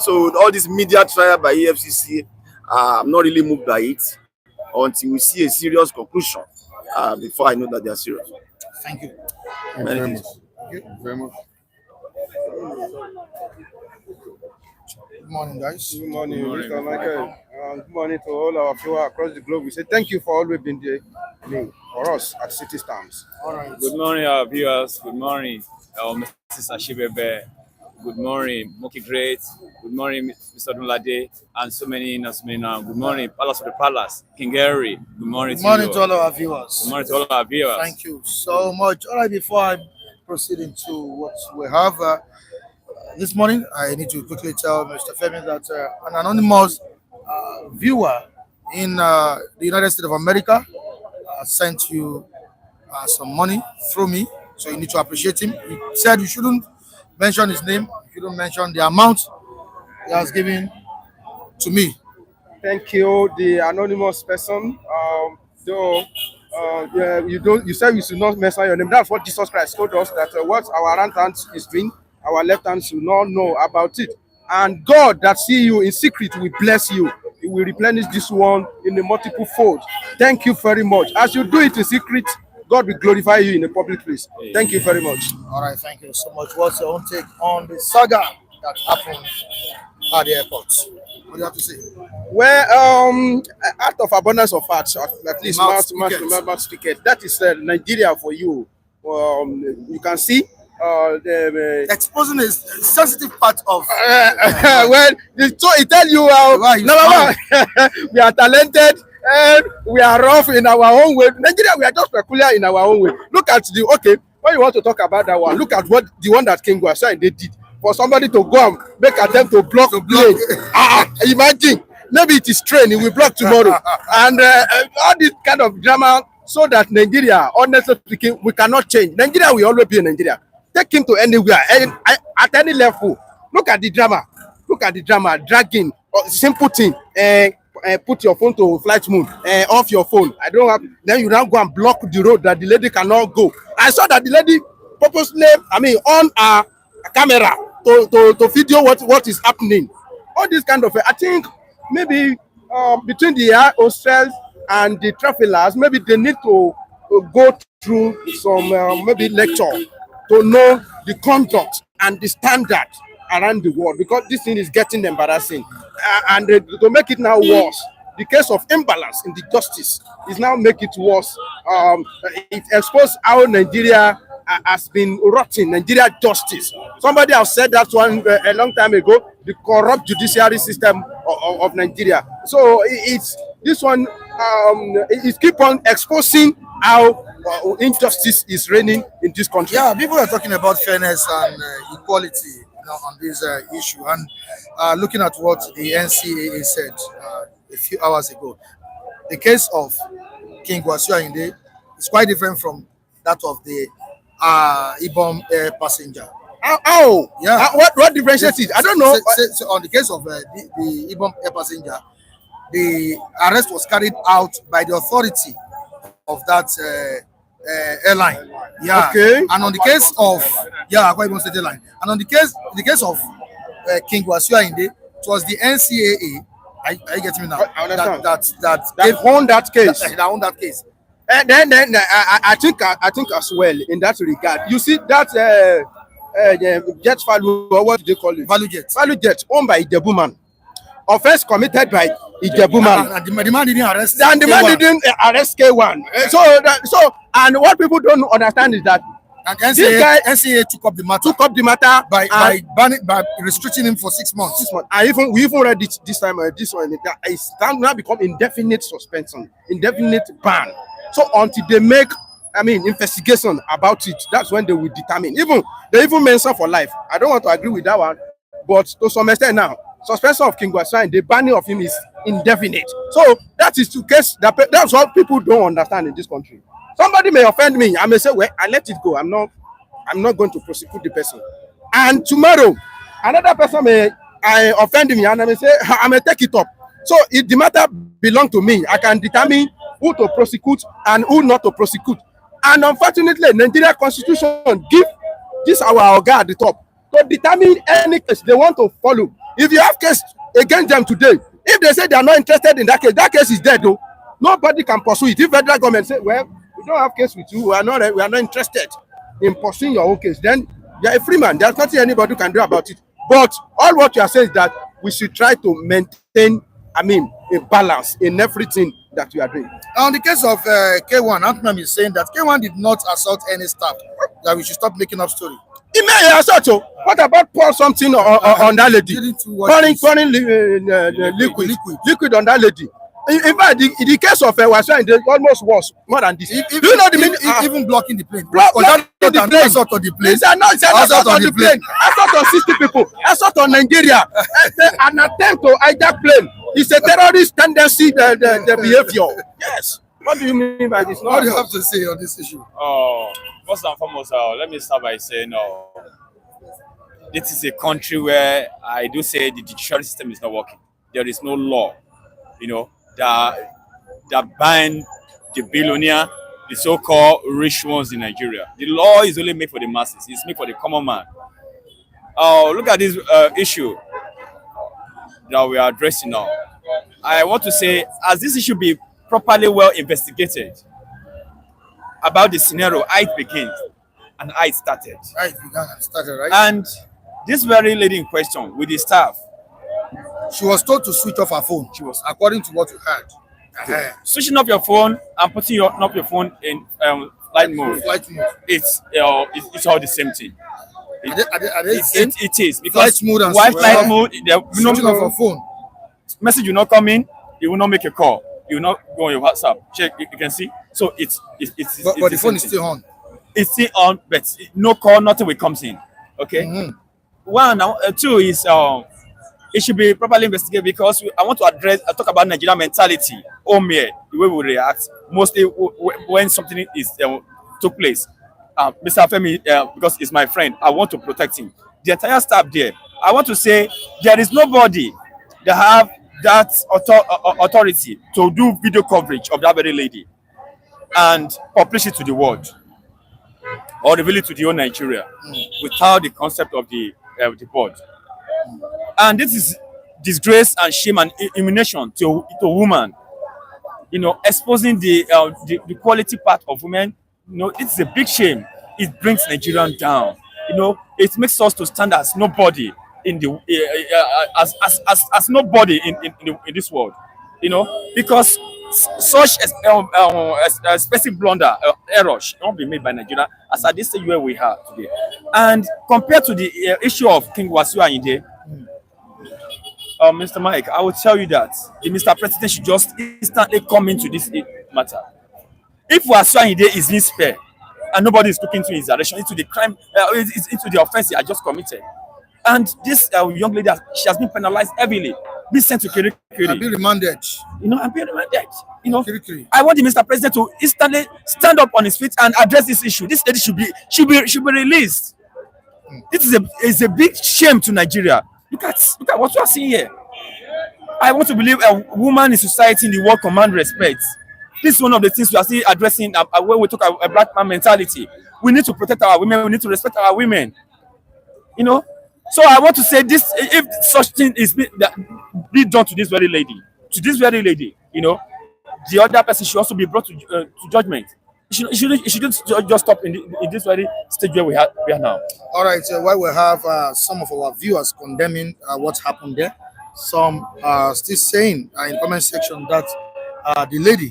So all this media trial by EFCC, I'm not really moved by it until we see a serious conclusion. Before I know that they are serious. Thank you. Thank you very much. Thank you very much. Good morning, guys. Good morning, Mr. Michael. Good morning to all our viewers across the globe. We say thank you for always being there for us at City Stamps. All right. Good morning, our viewers. Good morning, Mrs. Ashibebe. Good morning, Moki Great. Good morning, Mr. Dunlade, and so many now. Good morning, Palace of the Palace, King Harry. Good morning, Good morning to to all our viewers. Good morning to all our viewers. Thank you so much. All right, before I proceed into what we have this morning, I need to quickly tell Mr. Femi that an anonymous viewer in the United States of America sent you some money through me, so you need to appreciate him. He said you shouldn't mention his name, you shouldn't mention the amount he has given to me. Thank you, the anonymous person. Yeah, you said we should not mention your name. That's what Jesus Christ told us, that what our right hand is doing, our left hand should not know about it. And God that see you in secret will bless you. He will replenish this one in a multiple fold. Thank you very much. As you do it in secret, God will glorify you in a public place. Thank you very much. All right, thank you so much. What's your own take on the saga that happened at the airport? What do you have to say? Well, out of abundance of facts, at least Mouth speakers. That is Nigeria for you. You can see Exposing a sensitive part of. well, so it tell you number one, we are talented and we are rough in our own way. Nigeria, we are just peculiar in our own way. Look at when you want to talk about that one, look at what the one that King Gwasha they did. For somebody to go and make attempt to block plane. Imagine, maybe it is train, it will block tomorrow. And all this kind of drama, so that Nigeria, honestly speaking, we cannot change. Nigeria will always be in Nigeria. Take him to anywhere, at any level. Look at the drama. Look at the drama, dragging, simple thing. Put your phone to flight mode, off your phone. I don't have. Then you now go and block the road that the lady cannot go. I saw that the lady purposely, on a camera to video what is happening. All this kind of, I think maybe between the air hostels and the travelers, maybe they need to go through some maybe lecture to know the conduct and the standard around the world, because this thing is getting embarrassing. And to make it now worse, the case of imbalance in the justice is now make it worse. It exposed how Nigeria has been rotting, Nigeria justice. Somebody has said that one a long time ago, the corrupt judiciary system of Nigeria. So it's this one, it keep on exposing how injustice is reigning in this country. Yeah, people are talking about fairness and equality on this issue, and looking at what the NCAA said a few hours ago. The case of King Gwasha Ayinde is quite different from that of the Ibom air passenger. Oh, yeah. What differentiates it? I don't know. So on the case of the Ibom air passenger, the arrest was carried out by the authority of that airline. Yeah. Okay. And on the case of Akwa Ibom State Airline, and on the case of King Gwasha Ayinde, it was the NCAA. Are you getting me now? I understand. That won that case. That won that case. And then I think as well in that regard, you see that jet value, or what do they call it? Value jet owned by Ijebu man. Offense committed by Ijebu man. And the man didn't arrest. And the man didn't arrest K1. So and what people don't understand is that and NCAA took up the matter by restricting him for 6 months. 6 months. And we even read it this time. This one that is now become indefinite suspension, indefinite ban. So until they make, investigation about it, that's when they will determine. They even mention for life. I don't want to agree with that one, but to some extent now, suspension of King Gwasha and the banning of him is indefinite. So that is the case. That's what people don't understand in this country. Somebody may offend me. I may say, well, I let it go. I'm not going to prosecute the person. And tomorrow, another person may offend me and I may say I may take it up. So if the matter belong to me, I can determine who to prosecute and who not to prosecute. And unfortunately, Nigeria Constitution give this our oga at the top to determine any case they want to follow. If you have case against them today, if they say they are not interested in that case is dead though. Nobody can pursue it. If federal government say, well, we don't have case with you, we are not interested in pursuing your own case, then you are a free man. There's nothing anybody can do about it. But all what you are saying is that we should try to maintain, a balance in everything that we are doing. Now, in the case of K1, Antman is saying that K1 did not assault any staff, that we should stop making up story. He may assault. So what about pour something on that lady? Pouring liquid on that lady. In fact, the case of Wasia almost was more than this. Do you know the meaning? Even blocking the plane. Blocking the plane. Assault on the plane. It's not assault on the plane. Assault on 60 people. Assault on Nigeria. An attempt to hijack plane. It's a terrorist tendency, the behavior. Yes. What do you mean by this? What do you have to say on this issue? First and foremost, let me start by saying this is a country where I do say the judicial system is not working. There is no law, that bind the billionaire, the so-called rich ones in Nigeria. The law is only made for the masses. It's made for the common man. Look at this issue that we are addressing now. I want to say, as this issue be properly well investigated about the scenario, how it begins and how it started. How it began and started, right? And this very lady in question with the staff, she was told to switch off her phone. She was, according to what you heard. Switching off your phone and putting up your phone in flight mode. It's all the same thing. It is because flight mode and flight mode, switching off her phone. Message will not come in. You will not make a call. You will not go on your WhatsApp. Check. You can see. So it's but the phone is still on. It's still on, but no call, nothing will comes in. Okay. One, two is it should be properly investigated because I want to talk about Nigerian mentality, the way we react, mostly when something is took place. Mr. Femi, because he's my friend, I want to protect him. The entire staff there, I want to say there is nobody that have that authority to do video coverage of that very lady and publish it to the world or reveal it to the whole Nigeria without the concept of the board. And this is disgrace and shame and humiliation to a woman. Exposing the quality part of women. It's a big shame. It brings Nigerian down. It makes us to stand as nobody in the as nobody in this world. Because such specific blunder error should not be made by Nigeria as at this stage where we are today. And compared to the issue of King Wasiu Ayinde, Mr. Mike, I will tell you that the Mr. President should just instantly come into this matter. If Wasiu Ayinde is being spared and nobody is looking into his direction, into the crime, into the offense he had just committed, and this young lady, she has been penalized heavily, been sent to Kirikiri. I've been remanded. I've been remanded. I want the Mr. President to instantly stand up on his feet and address this issue. This lady should be released. This is a big shame to Nigeria. Look at what you are seeing here. I want to believe a woman in society in the world command respect. This is one of the things we are still addressing when we talk about a black man mentality. We need to protect our women. We need to respect our women. So I want to say this: if such thing is be done to this very lady, the other person should also be brought to judgment. It shouldn't just stop in this very stage where we are now. All right. So while we have some of our viewers condemning what happened there, some still saying in the comment section that the lady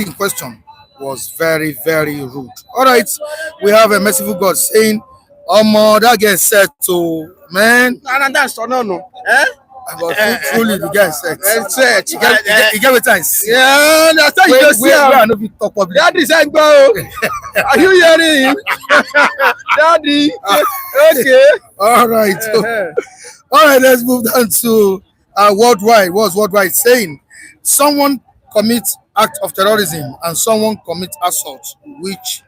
in question was very, very rude. All right. We have a merciful God saying, that gets set to man. That's no. But truly, the guy is set. You get what I say? Yeah, that's how you just see. I know we talk public. Daddy said go. Are you hearing him? Daddy. Okay. All right. All right, let's move down to worldwide. What's worldwide saying? Someone commits act of terrorism and someone commits assault, which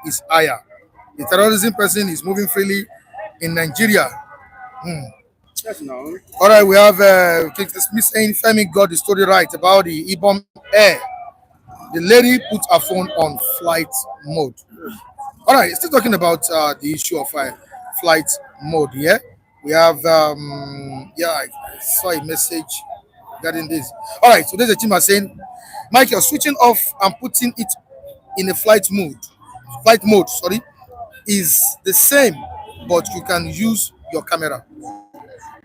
is higher. The terrorism person is moving freely in Nigeria Yes, no. All right, we have Miss Femi got the story right about the Ibom air. The lady put her phone on flight mode. All right, still talking about the issue of flight mode. Yeah, we have I saw a message regarding this. All right, so there's a team saying, Michael, switching off and putting it in a flight mode, sorry, is the same, but you can use your camera.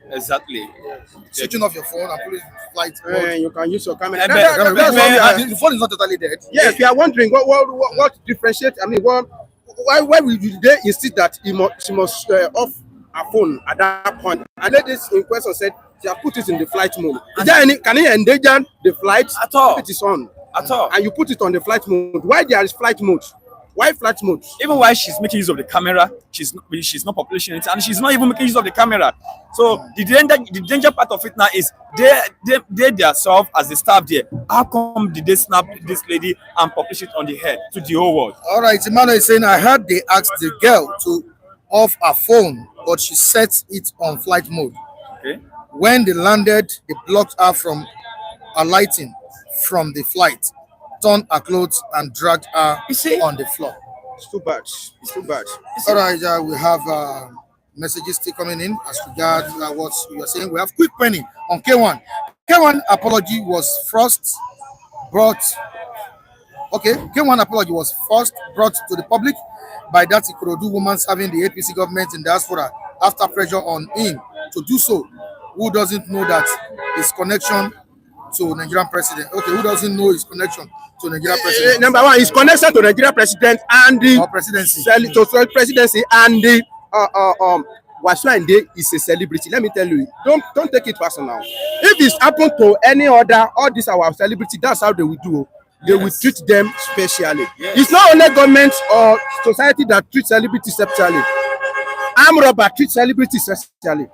Exactly. Switching off your phone and putting it in flight mode. You can use your camera. The phone is not totally dead. Yes, you are wondering what differentiates. I mean, why would they insist that she must off her phone at that point? And ladies in question said she has put it in the flight mode. Is there any? Can it endanger the flight? At all. If it is on. At all. And you put it on the flight mode. Why there is flight mode? Why flight mode? Even while she's making use of the camera, she's not publishing it, and she's not even making use of the camera. So the danger part of it now is they themselves as the staff there. How come did they snap this lady and publish it on the head to the whole world? All right, Emmanuel is saying, I heard they asked the girl to off her phone, but she set it on flight mode. Okay. When they landed, they blocked her from alighting from the flight, turned her clothes and dragged her on the floor. It's too bad. It's too bad. All right, we have messages still coming in as regards what you are saying. We have quick penny on K1. K1 apology was first brought. Okay, K1 apology was first brought to the public by that Ikorodu woman serving the APC government in diaspora after pressure on him to do so. Who doesn't know that his connection to Nigerian president? Okay, who doesn't know his connection to Nigerian president? Number one, his connection to Nigerian president and the presidency. Presidency and the Wasuande is a celebrity. Let me tell you, don't take it personal. If it's happened to any other, all these our celebrity, that's how they will do. They will treat them specially. It's not only government or society that treats celebrities specially. Armed robber treats celebrities specially.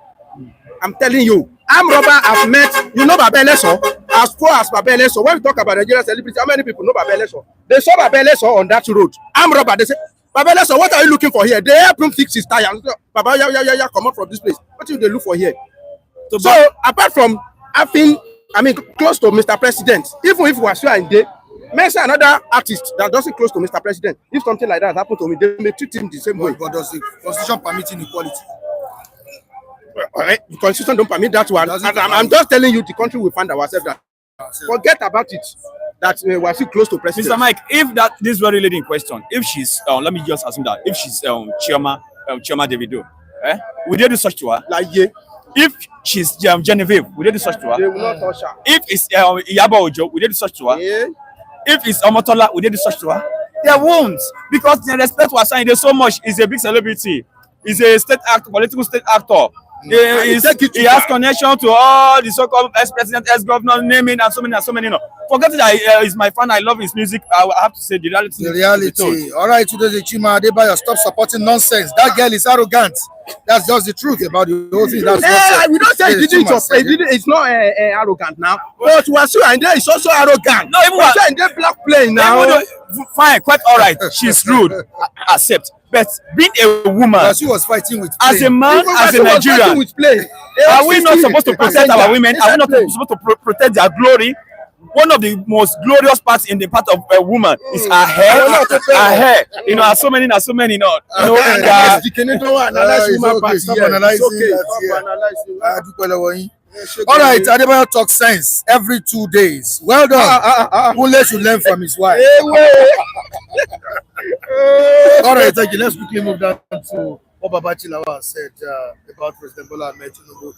I'm telling you, armed robber have met, you know Babeleso, as poor as Babeleso. When we talk about Nigerian celebrities, how many people know Babeleso? They saw Babeleso on that road. Armed robber, they say, Babeleso, what are you looking for here? They help him fix his tire. Baba, come out from this place. What do they look for here? So apart from having, close to Mr. President, even if we are sure in day, mention another artist that doesn't close to Mr. President. If something like that happened to me, they may treat him the same way. But does the constitution permit inequality? The constitution don't permit that one. I'm just telling you, the country will find ourselves that. Forget about it. That we're still close to president. Mr. Mike, if this very lady in question, if she's let me just assume that if she's Chioma Davido, would they do such to her? Like yeah. If she's Genevieve, would they do such to her? They will not touch her. If it's Iyabo Ojo, would they do such to her? Yeah. If it's Omotola, would they do such to her? They won't, because they respect what saying there so much. He's a big celebrity. He's a state actor, political state actor. He has connection to all the so-called ex-president, ex-governor, naming and so many. No. Forget that he's my fan. I love his music. I have to say the reality. The reality. All right, today, Chima Adebayo, stop supporting nonsense. That girl is arrogant. That's just the truth about the whole thing. That's we don't say it's not arrogant now. But Wasiu Ayinde is also arrogant. No, even Wasiu Ayinde black playing now. Fine, quite all right. She's rude. Accept. But being a woman, she was fighting with as a man, as a Nigerian, are we not supposed to protect our women? Are we not supposed to protect their glory? One of the most glorious parts in the part of a woman is her hair. Her hair, as so many, Stop analyzing. All right, Adebayo talk sense every 2 days. Well done. Wule should learn from his wife. All right, thank you. Let's quickly move down to what Babachir Lawal said about President Bola Tinubu.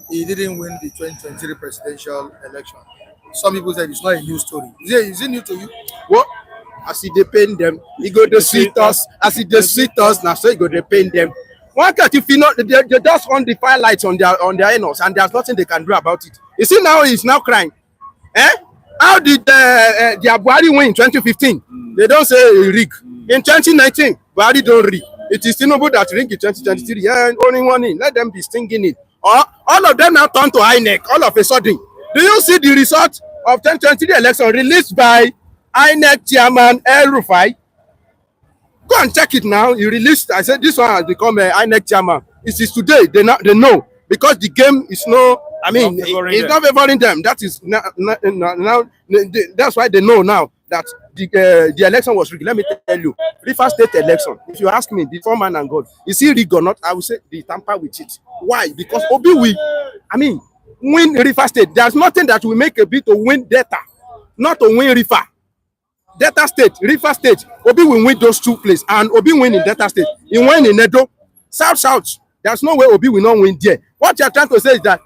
He didn't win the 2023 presidential election. Some people said it's not a new story. Is it new to you? What? As he pain them, he go to sweet us. As he sweet us, now so he go to pain them. Why can't if you not? They just want the firelights on their anus, and there's nothing they can do about it. You see now he's now crying. How did the Buhari win in 2015? They don't say he rig. In 2019, Buhari don't rig. It is Tinubu that rig in 2023. Yeah, only one in. Let them be singing it. All of them now turn to INEC all of a sudden. Do you see the result of 2023 election released by INEC chairman El Rufai? Go and check it now. He released. I said this one has become an INEC chairman. It is today they know because the game is no. I mean, it's not favoring them. That is now that's why they know now that the election was rigged. Let me tell you, Rivers State election. If you ask me, before man and God, is he rigged or not? I will say they tamper with it. Why? Because Obi will, I mean, win Rivers State. There's nothing that will make a bid to win Delta, not to win River. Delta State, River State, Obi will win those two places, and Obi win in Delta State. He win in Edo, South. There's no way Obi will not win there. What you're trying to say is that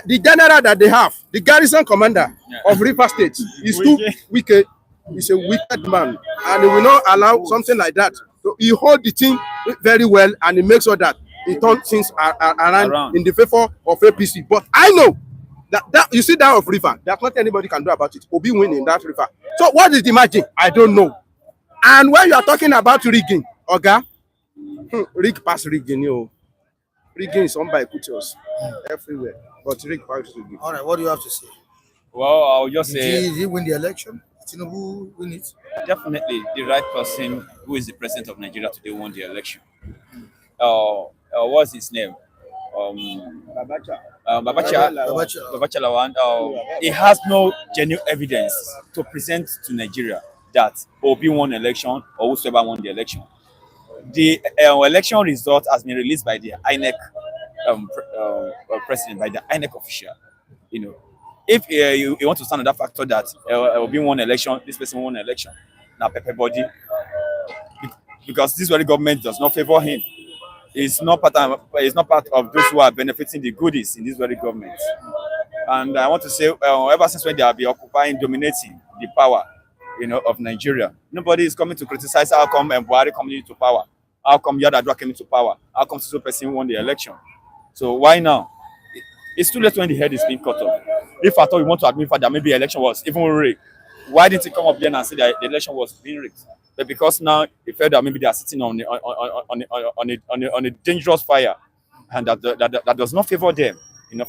the general that they have, the garrison commander of River State, is too wicked. He's a wicked man, and he will not allow something like that. So he hold the team very well, and he makes sure that he turns things around in the favor of APC. But I know that you see that of River, there's nothing anybody can do about it. Obi win in that River. So what is the margin? I don't know. And when you are talking about rigging, Oga, rig pass rigging, rigging is owned by Kutos everywhere, but rig pass rigging. All right, what do you have to say? Well, I'll just say, Did he win the election? Tinubu win it? definitely the right person who is the president of Nigeria today won the election. What's his name? Babachir Lawal. He has no genuine evidence to present to Nigeria that Obi won election or whosoever won the election. The election result has been released by the INEC president, by the INEC official. If you want to stand on that factor that Obi won election, this person won election, now pepper body, because this very government does not favor him. It's not part of those who are benefiting the goodies in this very government. And I want to say, ever since when they have been occupying, dominating the power, of Nigeria, nobody is coming to criticize how come Buhari coming into power, how come Yar'Adua came into power, how come this person won the election. So why now? It's too late when the head is being cut off. If I thought we want to admit that maybe the election was even rigged, why didn't he come up then and say that the election was being rigged? But because now he felt that maybe they are sitting on a dangerous fire, and that does not favor them,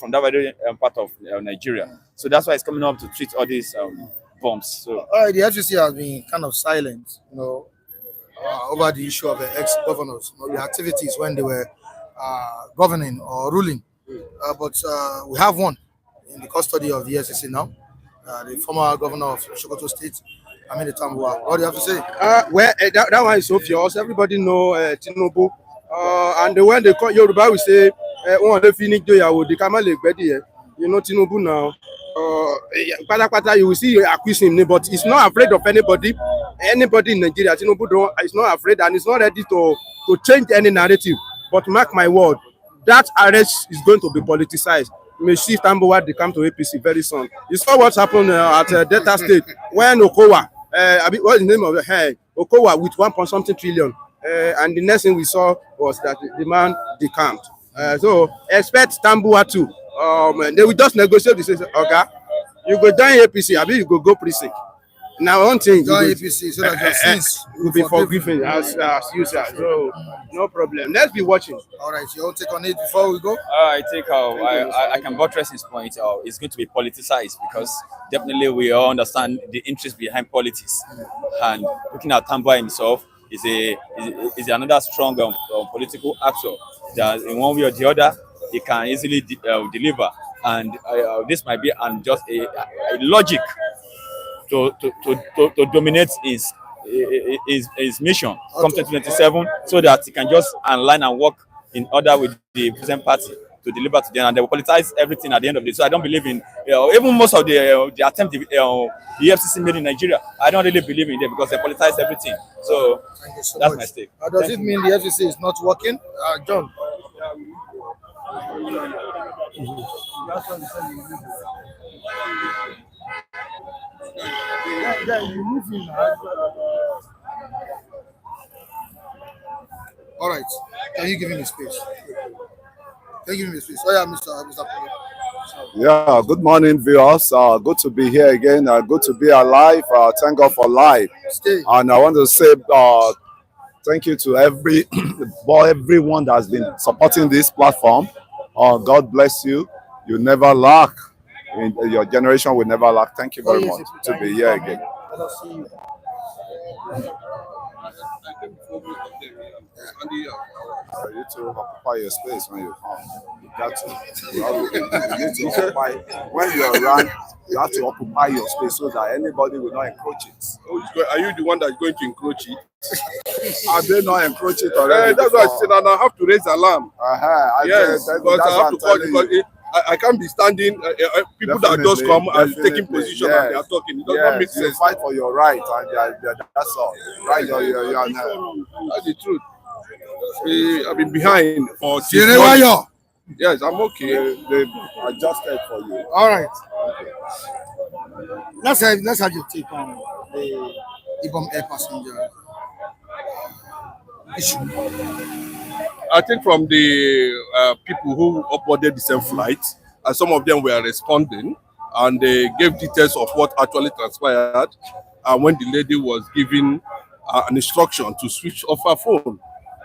from that very part of Nigeria. So that's why it's coming up to treat all these bombs. So The FCC has been kind of silent, over the issue of the ex-governors, the activities when they were governing or ruling. But we have one in the custody of the SGF now, the former governor of Sokoto State, Aminu Tambuwal. What do you have to say? That one is obvious. Everybody know Tinubu. And when they call Yoruba, we say, Tinubu now. You will see accuse him, but he's not afraid of anybody. Anybody in Nigeria, Tinubu is not afraid, and he's not ready to change any narrative. But mark my word, that arrest is going to be politicized. May see Tambuwal they come to APC very soon. You saw what happened at Delta State when Okowa, what's the name of the Okowa with 1.something trillion, and the next thing we saw was that the man decamped. So expect Tambuwal too. They will just negotiate. They say, okay, you go join APC, I mean you go precinct. Now one thing, join APC so that your sins will be forgiven as usual. So no problem. Let's be watching. All right, your take on it before we go. I think I can buttress his point. It's going to be politicized because definitely we all understand the interest behind politics. And looking at Tambuwal himself is another strong political actor that in one way or the other he can easily deliver. And this might be just a logic to dominate his mission come 2027, so that he can just align and work in order with the present party to deliver to them, and they will politicize everything at the end of the day. So I don't believe in even most of the attempt the Efcc made in Nigeria. I don't really believe in them because they politicize everything. So thank you so that's much. my stake. Does it mean the FCC is not working, John? All right. Can you give him space? Can you give him space? Oh yeah, Mr. Yeah, good morning, viewers. Good to be here again. Good to be alive. Thank God for life. Stay. And I want to say thank you to everyone that has been supporting this platform. God bless you. You never lack. Your generation will never lack. Thank you very much to be here again. Let us see you. for you to occupy your space when you come. You got to. You need to occupy. When you're around, you have to occupy your space so that anybody will not encroach it. Are you the one that's going to encroach it? Have they not encroached it already? That's why I said, and I have to raise alarm. Yes, because I have to call because I can't be standing. People that just come and taking position and they are talking. It does not make sense. You fight for your right, and that's all. Right, you're that's the truth. I've been behind for. Yes, I'm okay. They adjusted for you. All right. Let's have your take on the Ibom air passenger issue. I think from the people who uploaded the same flight, and some of them were responding, and they gave details of what actually transpired, and when the lady was given an instruction to switch off her phone.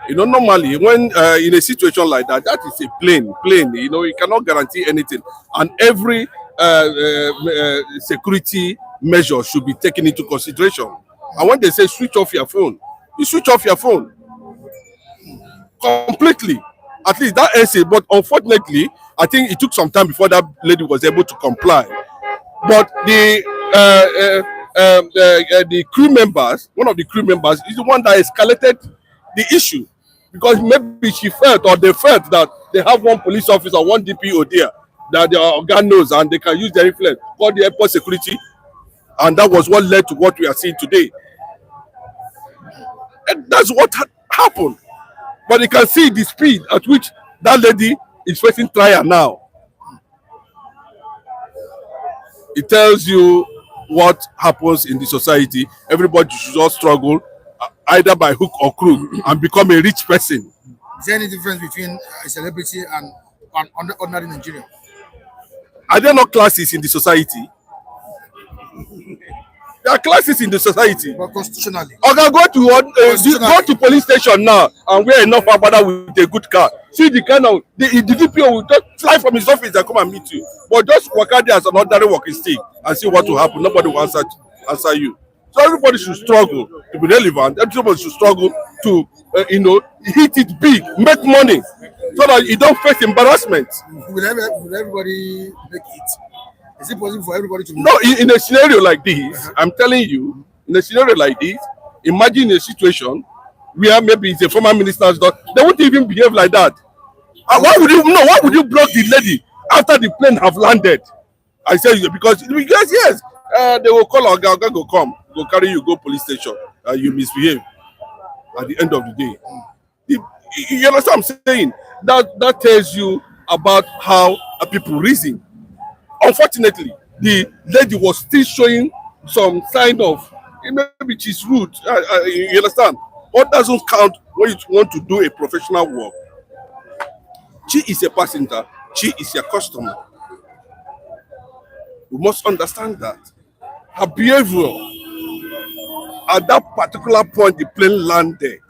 You know, normally when in a situation like that, that is a plane. You know, you cannot guarantee anything, and every security measure should be taken into consideration. And when they say switch off your phone, you switch off your phone completely. At least that ends it. But unfortunately, I think it took some time before that lady was able to comply. But the crew members, one of the crew members, is the one that escalated the issue, because maybe she felt or they felt that they have one police officer, one DPO there that their organ knows, and they can use their influence, call the airport security, and that was what led to what we are seeing today. And that's what happened. But you can see the speed at which that lady is facing trial now. It tells you what happens in the society. Everybody should just struggle either by hook or crook and become a rich person. Is there any difference between a celebrity and an ordinary Nigerian? Are there not classes in the society? There are classes in the society. But constitutionally. Okay, go to police station now and wear enough abada with a good car. See the kind of the DPO will just fly from his office and come and meet you. But just work out there as an ordinary walking stick and see what will happen. Nobody will answer you. So everybody should struggle to be relevant. Everybody should struggle to hit it big, make money, so that you don't face embarrassment. Will everybody make it? Is it possible for everybody to? No, in a scenario like this, I'm telling you, in a scenario like this, imagine a situation where maybe it's a former minister's daughter. They won't even behave like that. Why would you block the lady after the plane have landed? I say because yes, they will call our guy, go come, go carry you, go police station, you misbehave. At the end of the day, you understand what I'm saying? That tells you about how people reason. Unfortunately, the lady was still showing some sign of maybe she's rude. You understand? What doesn't count when you want to do a professional work? She is a passenger. She is your customer. You must understand that. Her behavior at that particular point the plane landed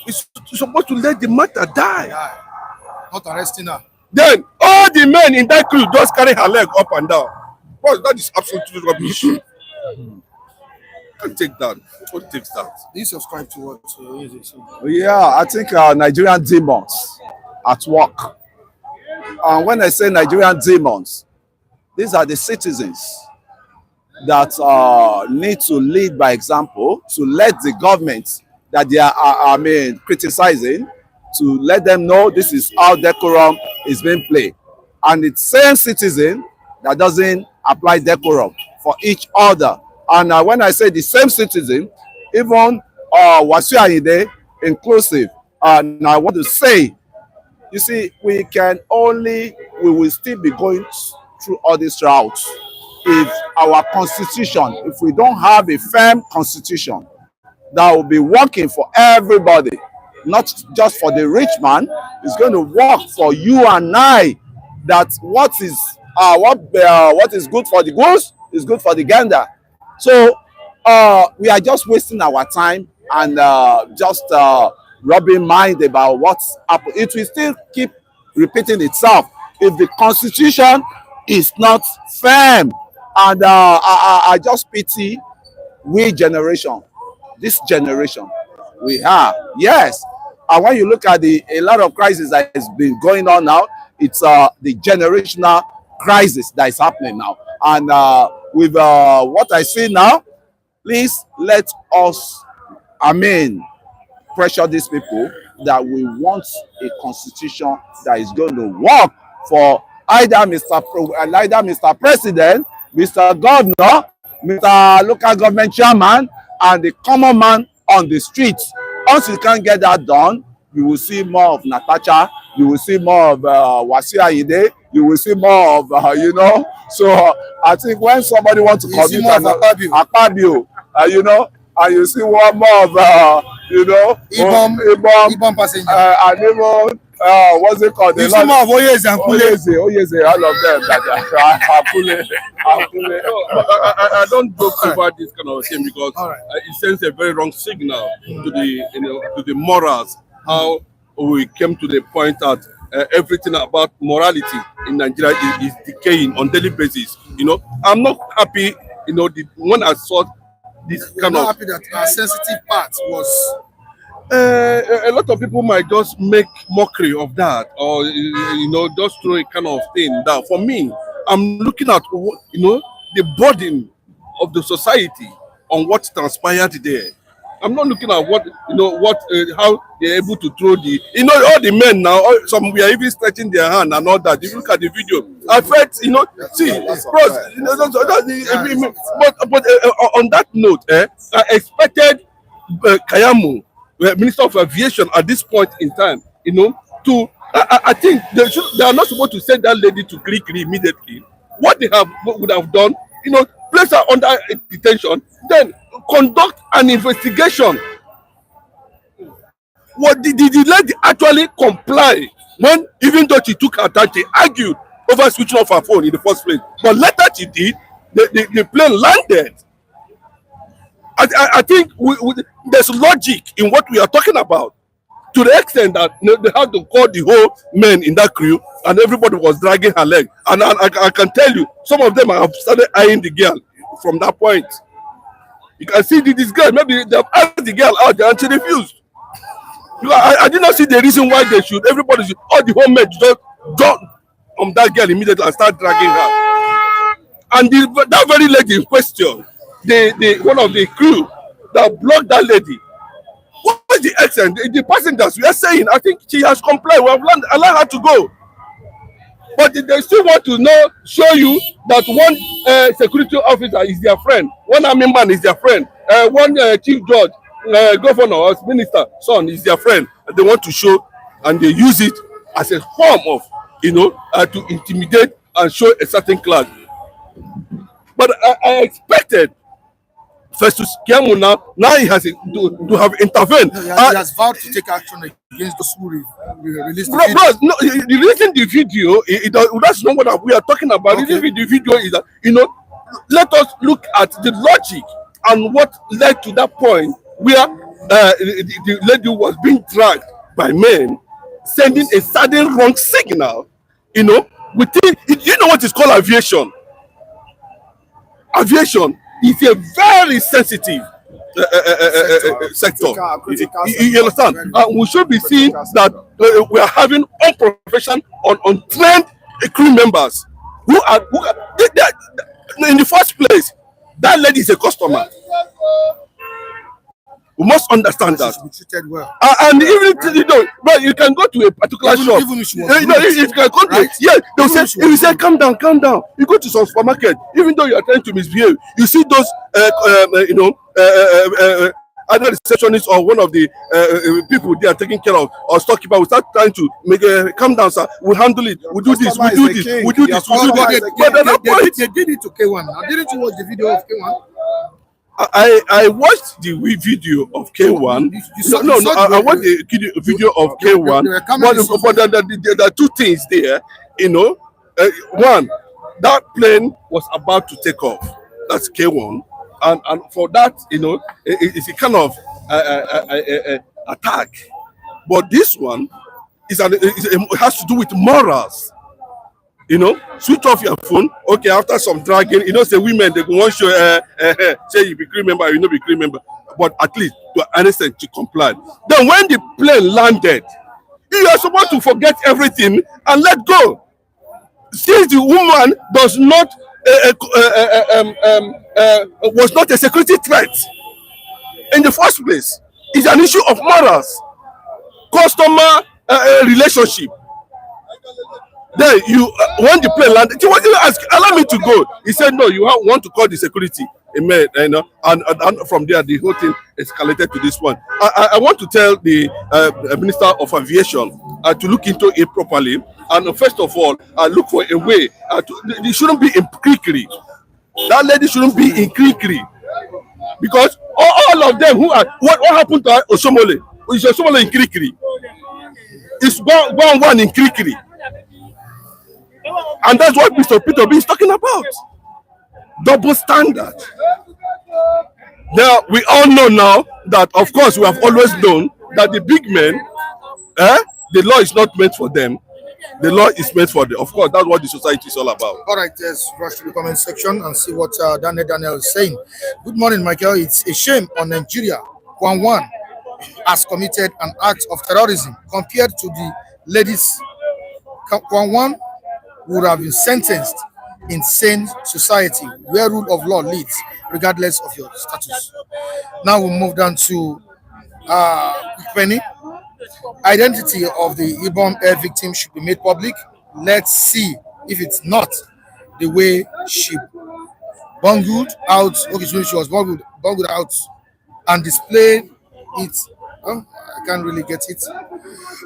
is supposed to let the matter die. Not arresting her. Then all the men in that crew just carry her leg up and down. Well, that is absolutely rubbish. Can't take that. What takes that? Do you subscribe to what? Yeah, I think Nigerian demons at work. And when I say Nigerian demons, these are the citizens that need to lead by example, to let the government that they are criticizing, to let them know this is how decorum is being played. And it's same citizen that doesn't apply decorum for each other. And when I say the same citizen, even Wasiu Ayinde inclusive, and I want to say, you see, we will still be going through all these routes if our constitution, if we don't have a firm constitution that will be working for everybody, not just for the rich man, it's going to work for you and I, that what is good for the goose is good for the gander. So we are just wasting our time and just rubbing mind about what's happened. It will still keep repeating itself if the constitution is not firm. And I just pity this generation we have. Yes, And when you look at a lot of crisis that has been going on now, it's the generational crisis that is happening now. And with what I see now, please let us, pressure these people that we want a constitution that is going to work for either Mr. President, Mr. Governor, Mr. Local Government Chairman, and the common man on the streets. Once you can't get that done, you will see more of Natasha, you will see more of Wasiu Ayinde, you will see more of, So I think when somebody wants to commit an Akpabio, and you see one more of, Ibom passenger. And even, what's it called? You see more of Oyeze and Kule. Oyeze, all of them. I don't joke over this kind of thing because it sends a very wrong signal to the morals. How we came to the point that everything about morality in Nigeria is decaying on daily basis. I'm not happy. When I saw this kind of. Happy that our sensitive part was. A lot of people might just make mockery of that, or just throw a kind of thing down. For me, I'm looking at the burden of the society on what transpired there. I'm not looking at how they're able to throw all the men now. Some we are even stretching their hand and all that. If you look at the video, I felt but on that note, I expected Kayamu, Minister of Aviation, at this point in time, I think they are not supposed to send that lady to Kirikiri immediately. What they would have done, place her under detention, then conduct an investigation. Did the lady actually comply when, even though she took her time, she argued over switching off her phone in the first place? But later she did, the plane landed. I think there's logic in what we are talking about, to the extent that they had to call the whole men in that crew, and everybody was dragging her leg. And I can tell you, some of them have started eyeing the girl from that point. You can see this girl, maybe they have asked the girl out there and she refused. I did not see the reason why they should. Everybody should, all the whole men just jump on that girl immediately and start dragging her. And that very lady in question, one of the crew that blocked that lady, what is the extent? The passengers, we are saying, I think she has complied. We have allowed her to go. But they still want to show you that one security officer is their friend, one army man is their friend, one chief judge, governor or minister son is their friend. And they want to show, and they use it as a form of, to intimidate and show a certain class. But I expected Festus Keyamo now he has to have intervened. No, he has vowed to take action against those who released the video. Bro, no, releasing the video, that's not what we are talking about. Okay. Releasing the video is that, let us look at the logic and what led to that point where the lady was being dragged by men, sending a sudden wrong signal, within, what is called aviation? Aviation is a very sensitive sector. You understand? We should be seeing that we are having unprofessional, untrained crew members who are in the first place. That lady is a customer. We must understand that. She treated well. And even but you can go to a particular shop. If you can go to, they'll say, if you say, calm down. You go to some supermarket, even though you are trying to misbehave, you see those, either receptionists or one of the people they are taking care of or storekeeper will start trying to make calm down, sir. We'll handle it. We'll do this. We'll do this. We'll do this. But at that point, they did it to K1. Now, didn't you watch the video of K1? I watched the video of K1. I watched the video of K1. But there are two things there. One, that plane was about to take off. That's K1, and for that, it's a kind of attack. But this one it has to do with morals. Switch off your phone. Okay, after some dragging, say women they want to show say you be crew member, you know be crew member. but at least to an extent to comply. Then when the plane landed, you are supposed to forget everything and let go. Since the woman does not was not a security threat in the first place, it's an issue of morals, customer relationship. Then you when the plane landed, he wasn't ask, allow me to go. He said no, you want to call the security. Amen. And from there the whole thing escalated to this one. I want to tell the Minister of Aviation to look into it properly, and first of all look for a way they shouldn't be in Krikri. That lady shouldn't be in Krikri, because all of them who are what happened to Osomole? Is Osomole in Krikri? It's one in Krikri. And that's what Mr. Peter Obi is talking about. Double standard. Now, we all know now that, of course, we have always known that the big men, the law is not meant for them. The law is meant for them. Of course, that's what the society is all about. All right, let's rush to the comment section and see what Daniel is saying. Good morning, Michael. It's a shame on Nigeria. Kwan has committed an act of terrorism compared to the ladies. Kwan would have been sentenced in sane society where rule of law leads, regardless of your status. Now we'll move down to Penny. Identity of the Ibom air victim should be made public. Let's see if it's not the way she bungled out. Okay, so she was bungled out and displayed it. Oh, I can't really get it.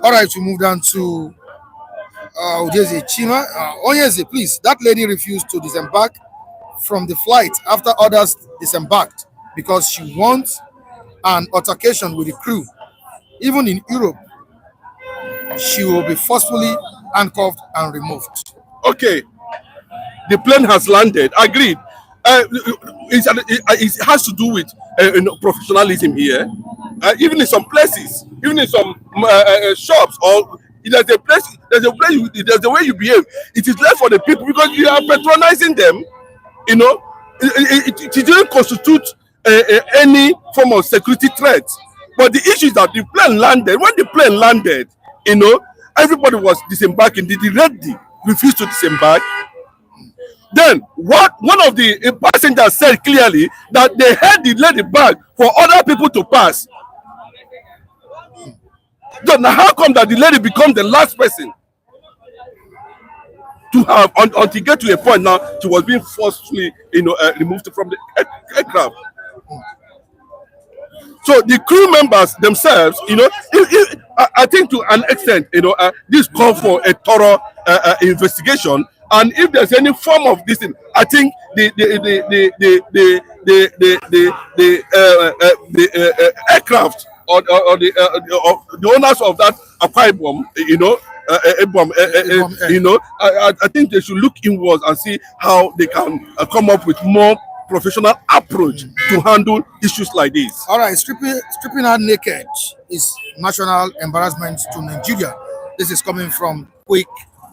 All right, we move down to Ojeze Chima. Onyeze, please. That lady refused to disembark from the flight after others disembarked because she wants an altercation with the crew. Even in Europe, she will be forcefully handcuffed and removed. Okay, the plane has landed. Agreed. It has to do with professionalism here. Even in some places, even in some shops, or there's a way you behave. It is left for the people because you are patronizing them. You know, it didn't constitute any form of security threat. But the issue is that the plane landed. When the plane landed, you know, everybody was disembarking. The lady refused to disembark. Then one of the passengers said clearly that they held the lady back for other people to pass. Then how come that the lady become the last person to have until get to a point now she was being forcefully, removed from the aircraft? So the crew members themselves, I think to an extent, this call for a thorough investigation. And if there's any form of this thing, I think the aircraft or the owners of that Ibom, I think they should look inwards and see how they can come up with more professional approach to handle issues like this. All right, stripping her naked is national embarrassment to Nigeria. This is coming from Quick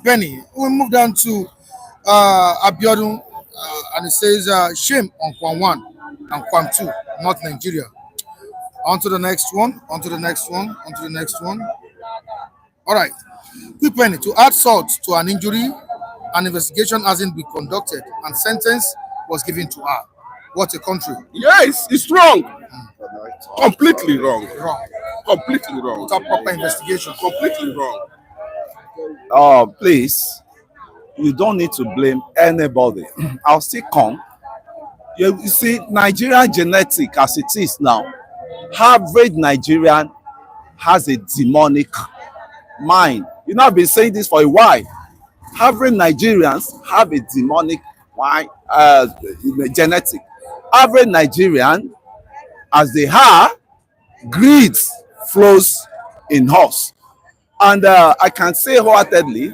Penny. We move down to Abiodun, and it says shame on Kwan 1 and Kwan 2, not Nigeria. On to the next one. All right, Quick Penny. To add salt to an injury, an investigation hasn't been conducted and sentence was given to her. What a country. Yes, it's wrong. Completely wrong. Completely wrong. Without proper investigation. Completely wrong. Please, you don't need to blame anybody. I'll still come. You see, Nigerian genetic as it is now, average Nigerian has a demonic mind. You know, I've been saying this for a while. Average Nigerians have a demonic mind, genetic. Average Nigerian, as they are, greed flows in us. And I can say wholeheartedly,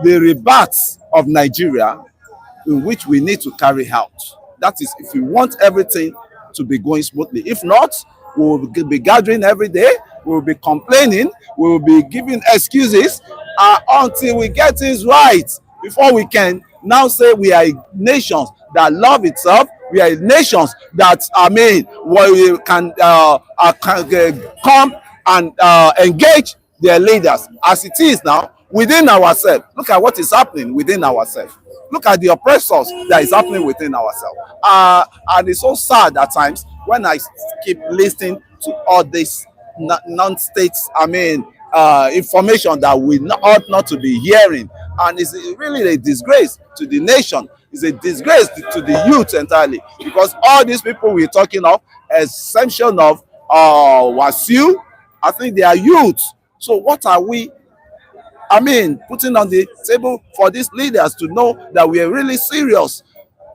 the rebirth of Nigeria, in which we need to carry out. That is, if we want everything to be going smoothly. If not, we will be gathering every day, we will be complaining, we will be giving excuses until we get things right, before we can now say we are a nation that love itself, We are nations that, I mean, we can come and engage their leaders as it is now within ourselves. Look at what is happening within ourselves. Look at the oppressors that is happening within ourselves. And it's so sad at times when I keep listening to all this non-state, I mean, information that we ought not to be hearing. And it's really a disgrace to the nation. It's a disgrace to the youth entirely. Because all these people we're talking of, exemption of Wasiu, I think they are youth. So what are we, I mean, putting on the table for these leaders to know that we are really serious?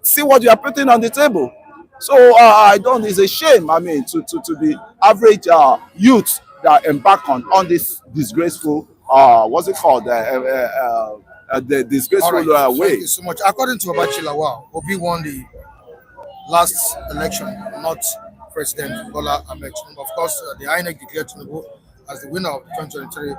See what you are putting on the table. So I don't, it's a shame, I mean, to the average youth that embark on this disgraceful, what's it called, the disgraceful way. Thank you so much. According to Babachir Lawal, Obi won the last election, not President Bola Tinubu. Of course, the INEC declared Tinubu as the winner of the 2023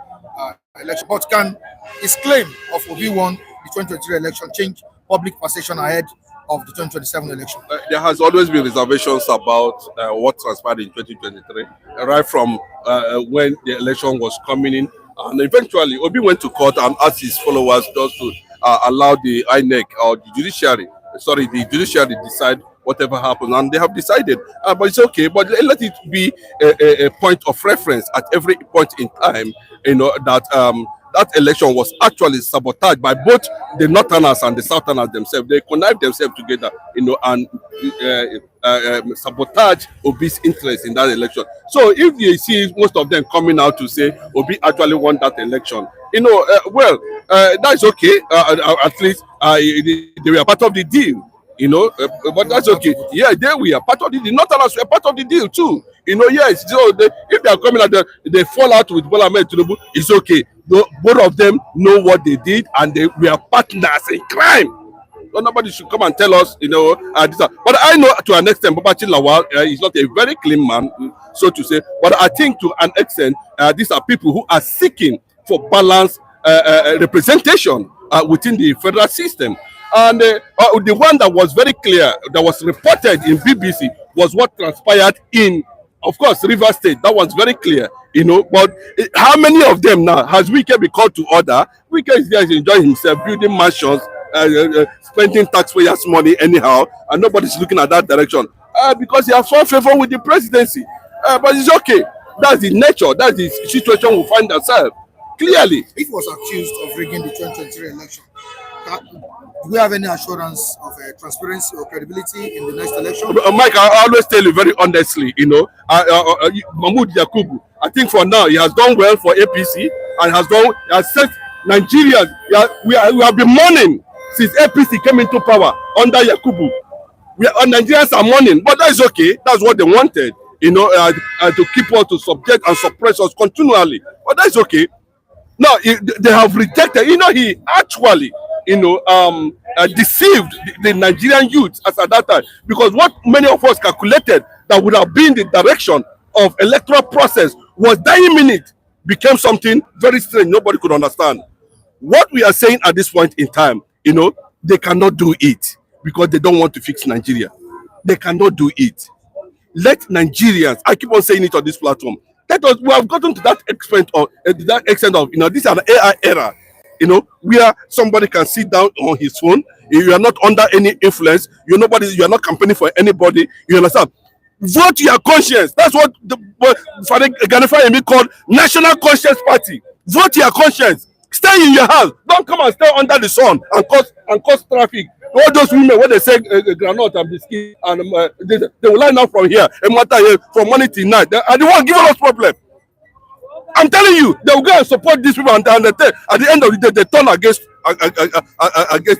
election. But can his claim of Obi won the 2023 election change public perception ahead of the 2027 election? There has always been reservations about what transpired in 2023, right from when the election was coming in. And eventually, Obi went to court and asked his followers just to allow the INEC or the judiciary decide whatever happened. And they have decided, but it's okay, but let it be a point of reference at every point in time, you know, that that election was actually sabotaged by both the Northerners and the Southerners themselves. They connived themselves together, you know, and sabotage Obi's interest in that election. So if you see most of them coming out to say Obi actually won that election, you know, that's okay. At least they were part of the deal, you know, but that's okay. Yeah, we are part of the deal. Northerners were part of the deal too. You know, yes. So if they are coming out, they fall out with Bola Tinubu, it's okay. Both of them know what they did, and they were partners in crime. So nobody should come and tell us, you know, but I know to an extent, Babachir Lawal is not a very clean man, so to say. But I think to an extent, these are people who are seeking for balanced representation within the federal system. And the one that was very clear, that was reported in BBC, was what transpired in, of course, River State. That was very clear, you know. But how many of them now has Wike been called to order? Wike is there enjoying himself, building mansions, spending taxpayers' money anyhow, and nobody's looking at that direction because he has found favor with the presidency. But it's okay. That's the nature. That's the situation we find ourselves. Clearly, if he was accused of rigging the 2023 election, do we have any assurance of transparency or credibility in the next election? Mike, I always tell you very honestly, you know, Mahmoud Yakubu, I think for now he has done well for APC and has set Nigerians. We have been mourning since APC came into power under Yakubu. Nigerians are mourning, but that's okay. That's what they wanted, you know, to keep us, to subject and suppress us continually. But that's okay. Now they have rejected. You know, he actually, you know, deceived the Nigerian youth as at that time, because what many of us calculated that would have been the direction of electoral process was dying minute became something very strange. Nobody could understand. What we are saying at this point in time, you know, they cannot do it because they don't want to fix Nigeria. They cannot do it. Let Nigerians, I keep on saying it on this platform, we have gotten to that extent of, you know, this is an AI era, you know, where somebody can sit down on his phone. You are not under any influence. You are not campaigning for anybody. You understand? Vote your conscience. That's what Father Ganefayemi called National Conscience Party. Vote your conscience. Stay in your house. Don't come and stay under the sun and cause traffic. All those women, when they say granite and biscuit, and they will line up from here and from morning till night. They are the one giving us problem. I'm telling you, they will go and support these people, and at the end of the day, they turn against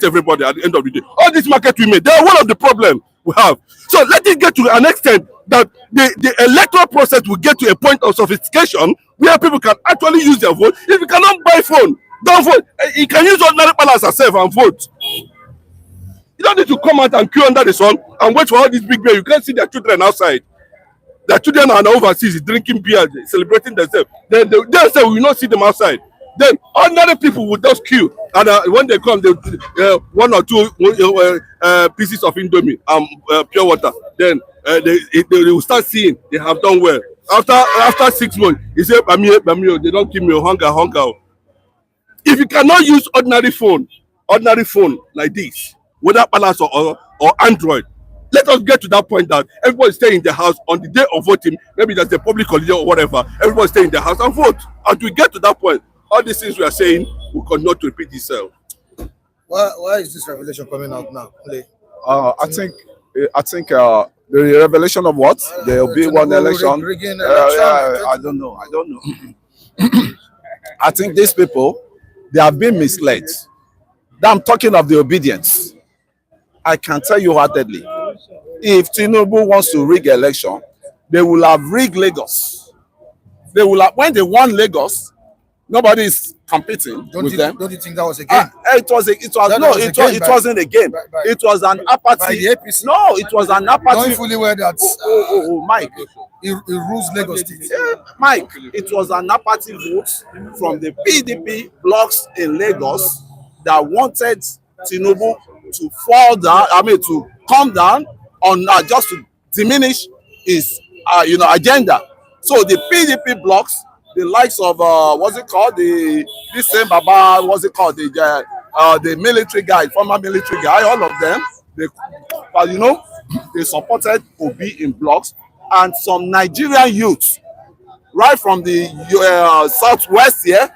everybody. At the end of the day, all these market women, they are one of the problem we have. So let it get to an extent that the electoral process will get to a point of sophistication where people can actually use their vote. If you cannot buy phone, don't vote. You can use ordinary balance yourself and vote. You don't need to come out and queue under the sun and wait for all these big men. You can't see their children outside. Their children are overseas drinking beer, celebrating themselves. They say we will not see them outside. Then ordinary people would just queue, and when they come, they one or two pieces of indomie and pure water. Then they will start seeing they have done well. After 6 months, he said, "Bamio, they don't give me hunger." If you cannot use ordinary phone like this, whether Palace or Android, let us get to that point that everybody stay in the house on the day of voting. Maybe there's a public holiday or whatever. Everybody stay in the house and vote. As we get to that point, all these things we are saying will continue to repeat itself. Why is this revelation coming out now? I think the revelation of what there will be one election. I don't know. I think these people, they have been misled. I'm talking of the obedience. I can tell you heartedly, if Tinubu wants to rig election, they will have rigged Lagos. They will have, when they won Lagos, nobody is competing with them. Don't you think that was a game? It wasn't a game. It was an apathy. By the APC. No, it was an apathy. Knowing fully well that Mike. He rules Lagos State. Mike, it was an apathy vote from the PDP blocks in Lagos that wanted Tinubu to fall down, to come down on just to diminish his agenda. So the PDP blocks, the likes of the military guy, former military guy, all of them, they supported Obi in blocks, and some Nigerian youths right from the southwest here,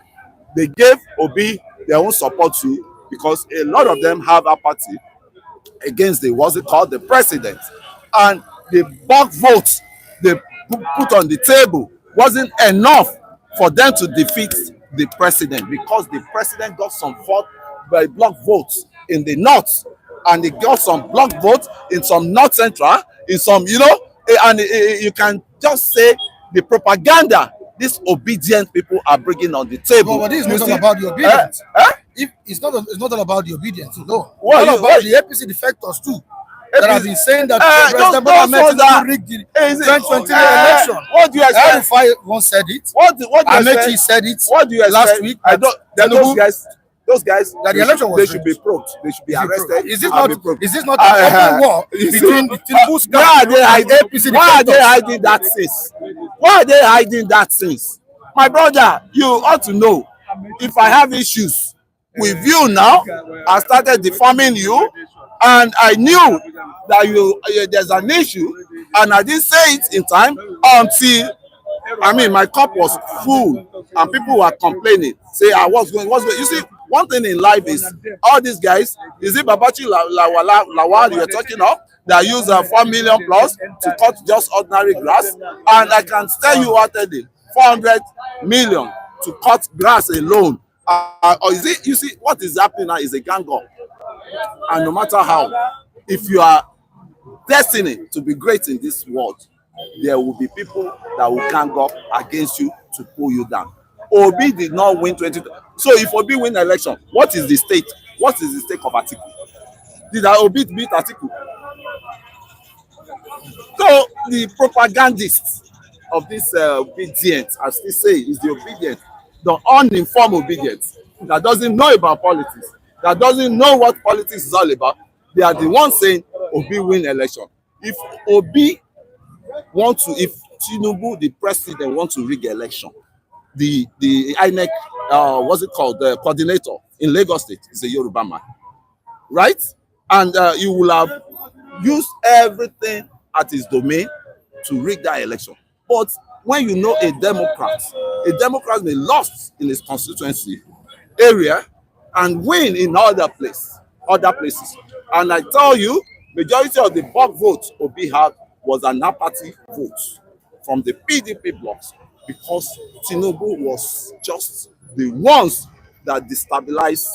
they gave Obi their own support too, because a lot of them have apathy against the president. And the bulk votes they put on the table wasn't enough for them to defeat the president, because the president got some block votes in the north, and he got some block votes in some north central, in some, and you can just say the propaganda these obedient people are bringing on the table. But this is not all about the obedience. If it's not all about the obedience, no. What it's all about the APC defectors too. That have been saying that President Bola Tinubu rigged the 2020 election. What do you expect? Arifai once said it. What do you Amechi said it. What do you expect? Last week? Those guys, that the election they should be probed. They should be arrested. Is this not an open war between Tinubu's Why are they hiding that since? Why are they hiding that since? My brother, you ought to know. If I have issues with you now, I started defaming you, and I knew that there's an issue, and I didn't say it in time until my cup was full and people were complaining. Say, what's going? You see, one thing in life is all these guys, is it Babachir Lawal you're talking of, that use 4 million plus to cut just ordinary grass? And I can tell you what they did, 400 million to cut grass alone. Or is it, you see, what is happening now is a gang up. And no matter how, if you are destined to be great in this world, there will be people that will gang up against you to pull you down. Obi did not win 20. So if Obi win the election, what is the stake? What is the stake of Atiku? Did Obi beat Atiku? So the propagandists of this obedience, as they say, is the obedient, the uninformed obedience that doesn't know about politics, that doesn't know what politics is all about. They are the ones saying Obi win election. If Tinubu, the president, wants to rig election, the INEC, the coordinator in Lagos State is a Yoruba man, right? And he will have used everything at his domain to rig that election. But when you know a Democrat may lost in his constituency area and win in other places. And I tell you, majority of the bulk votes Obi had was an apathy vote from the PDP blocks, because Tinubu was just the ones that destabilized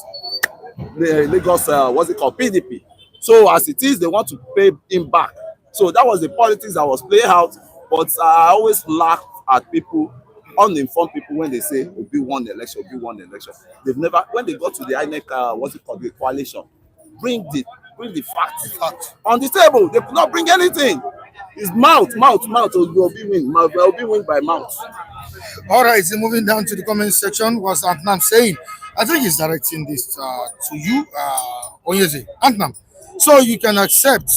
the Lagos, PDP. So as it is, they want to pay him back. So that was the politics that was played out. But I always laugh at people, uninformed people, when they say Obi won the election, Obi won the election. They've never, when they go to the INEC, the coalition, bring the fact on the table. They could not bring anything. It's mouth. Obi win by mouth. All right, so moving down to the comment section, what's Antnam saying? I think he's directing this to you, Onyeze. Antnam. So you can accept,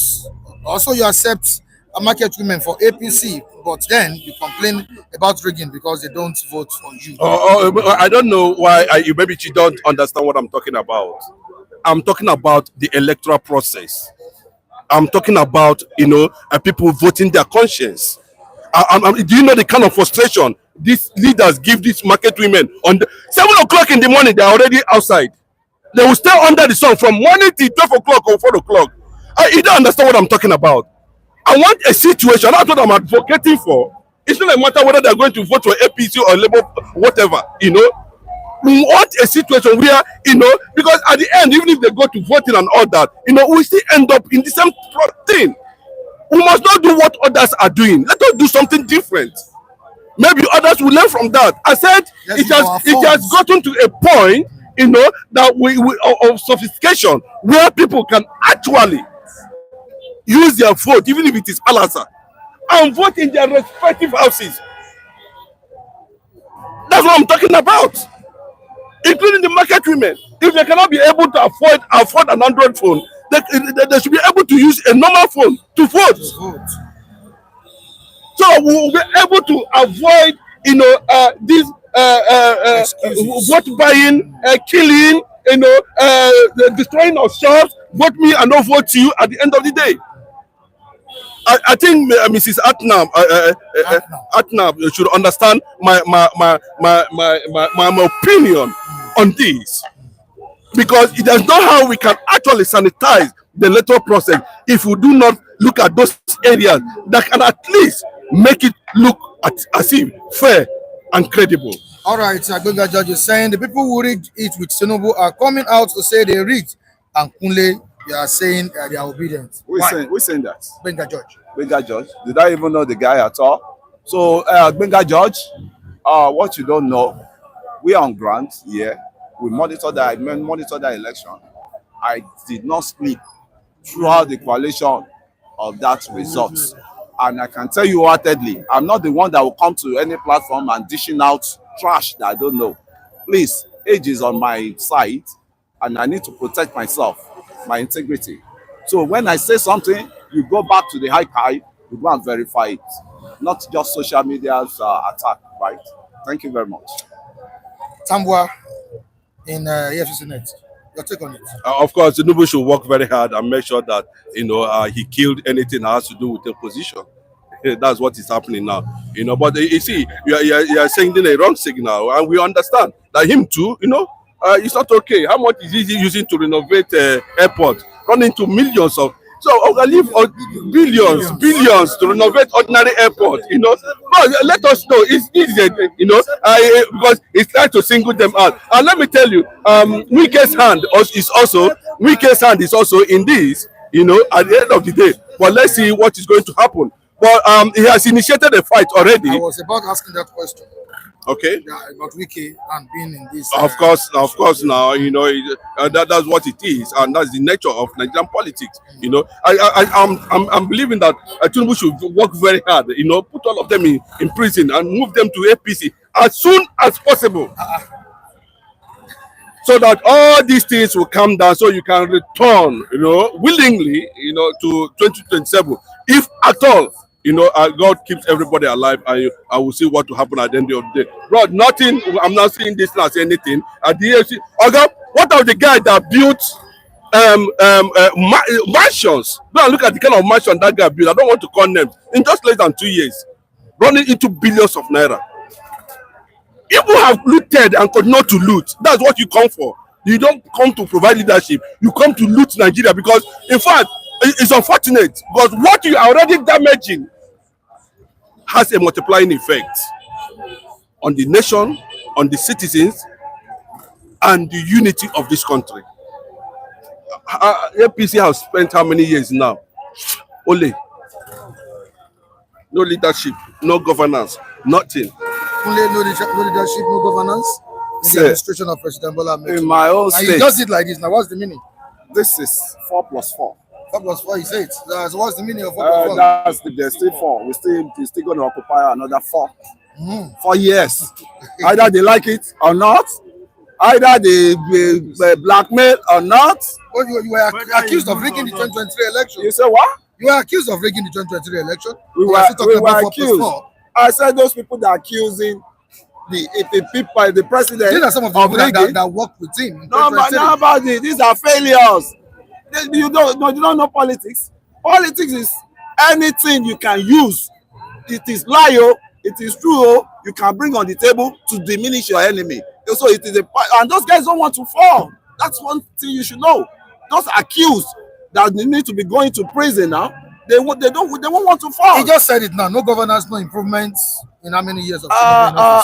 also you accept a market women for APC, but then you complain about rigging because they don't vote for you. I don't know why you maybe you don't understand what I'm talking about. I'm talking about the electoral process. I'm talking about people voting their conscience. Do you know the kind of frustration these leaders give these market women on the 7 o'clock in the morning? They're already outside. They will stay under the sun from morning till 12 o'clock or 4 o'clock. You don't understand what I'm talking about. I want a situation. That's what I'm advocating for. It's not a matter whether they're going to vote for APC or Labour, whatever. We want a situation where, because at the end, even if they go to voting and all that, we still end up in the same thing. We must not do what others are doing. Let us do something different. Maybe others will learn from that. I said it has gotten to a point, that we of sophistication where people can actually use their vote, even if it is Palasa, and vote in their respective houses. That's what I'm talking about. Including the market women. If they cannot be able to afford an Android phone, they should be able to use a normal phone to vote. So we will be able to avoid, this vote buying, killing, destroying of shops, vote me and not vote you at the end of the day. I think Mrs. Atnam should understand my opinion on this, because it is not how we can actually sanitize the electoral process if we do not look at those areas that can at least make it look as if fair and credible. All right, Gbenga George is saying the people who rigged it with Tinubu are coming out to say they rigged, and Kunle, you are saying they are obedient. We're saying that. Gbenga George. Gbenga George. Did I even know the guy at all? So, Gbenga George, what you don't know, we are on ground here. We monitor that election. I did not sleep throughout the coalition of that result. And I can tell you heartedly, I'm not the one that will come to any platform and dishing out trash that I don't know. Please, age is on my side, and I need to protect myself, my integrity. So when I say something, you go back to the high, you go and verify it, not just social media's attack, right? Thank you very much. Tambuwal in Efcc Net. Your take on it? Of course, Tinubu should work very hard and make sure that he killed anything that has to do with the opposition. That's what is happening now. But you see, you are sending a wrong signal, and we understand that him too. It's not okay. How much is he using to renovate airport? Run into millions of. So I leave billions to renovate ordinary airport. But let us know it's easy. Because it's trying to single them out. And let me tell you, Wike's hand is also in this. At the end of the day. But let's see what is going to happen. But he has initiated a fight already. I was about asking that question. Okay. Yeah, about Wike and being in this. Of course. Now that's what it is, and that's the nature of Nigerian politics. I'm believing that Tinubu should work very hard. Put all of them in prison and move them to APC as soon as possible, so that all these things will come down. So you can return, willingly, to 2027, if at all. God keeps everybody alive, and I will see what will happen at the end of the day. Bro, nothing. I'm not seeing this as anything. At the EFC, okay, what of the guy that built mansions? Go and look at the kind of mansion that guy built. I don't want to call names. In just less than 2 years, running into billions of naira. People have looted and continue to loot. That's what you come for. You don't come to provide leadership. You come to loot Nigeria, because, in fact, it's unfortunate, because what you are already damaging has a multiplying effect on the nation, on the citizens, and the unity of this country. APC has spent how many years now? Only. No leadership, no governance, nothing. No leadership, no governance in the administration of President Bola. In my own state. And you just did like this. Now, what's the meaning? This is 4 plus 4. 4+4 is 8. So what's the meaning of 4+4? That's they're still 4. We're still going to occupy another 4. 4 years. Either they like it or not. Either they blackmail or not. Well, you were accused of rigging the 2023 election. You say what? You were accused of rigging the 2023 election. We You were still talking about accused. 4+4. I said those people that are accusing the president. These are some of the people that work with him. No, but nobody. These are failures. You don't know politics. Politics is anything you can use. It is lie, it is true. You can bring on the table to diminish your enemy. So it is and those guys don't want to fall. That's one thing you should know. Those accused that they need to be going to prison now, they won't want to fall. He just said it now. No governance, no improvements in how many years of but I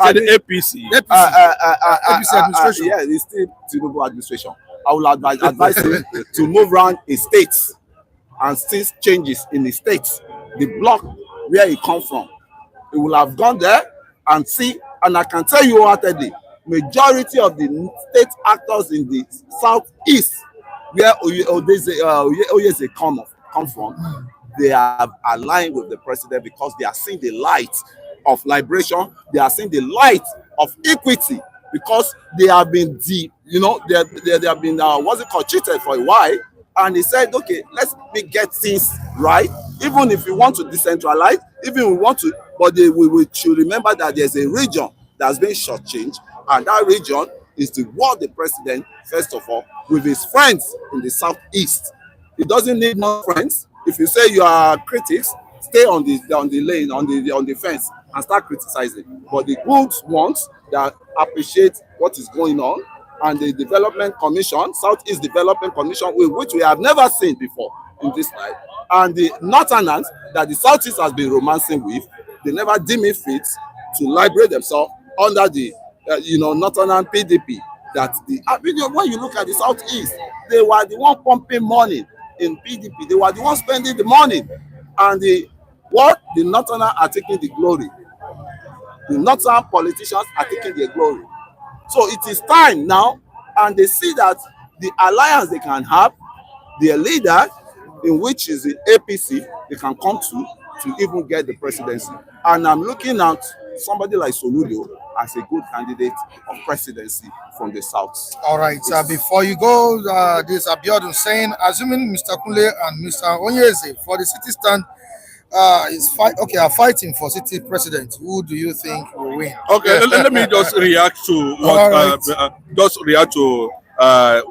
said APC. APC administration. Yeah, it's still Tinubu administration. I will advise him to move around his states and see changes in the states, the block where he come from. He will have gone there and see, and I can tell you wholeheartedly, majority of the state actors in the southeast, where Oyeze come from, they are aligned with the president because they are seeing the light of liberation. They are seeing the light of equity because they have been they have been cheated for a while. And he said, okay, let me get things right. Even if we want to decentralize, even if we want to, but we should remember that there's a region that's been shortchanged, and that region is to reward the president, first of all, with his friends in the southeast. He doesn't need more friends. If you say you are critics, stay on the lane, on the fence, and start criticizing. But the good ones that appreciate what is going on, and the Development Commission, Southeast Development Commission, which we have never seen before in this life, and the Northerners that the Southeast has been romancing with, they never deem it fit to liberate themselves under the Northern PDP. That when you look at the Southeast, they were the one pumping money in PDP. They were the one spending the money, and the Northerners are taking the glory. The Northern politicians are taking their glory. So it is time now, and they see that the alliance they can have, their leader, in which is the APC, they can come to even get the presidency. And I'm looking at somebody like Soludo as a good candidate of presidency from the south. All right. Before you go, this Abiodun saying, assuming Mr. Kunle and Mr. Onyeze for the city stand are fighting for city president, who do you think will win? Okay, let me just react to what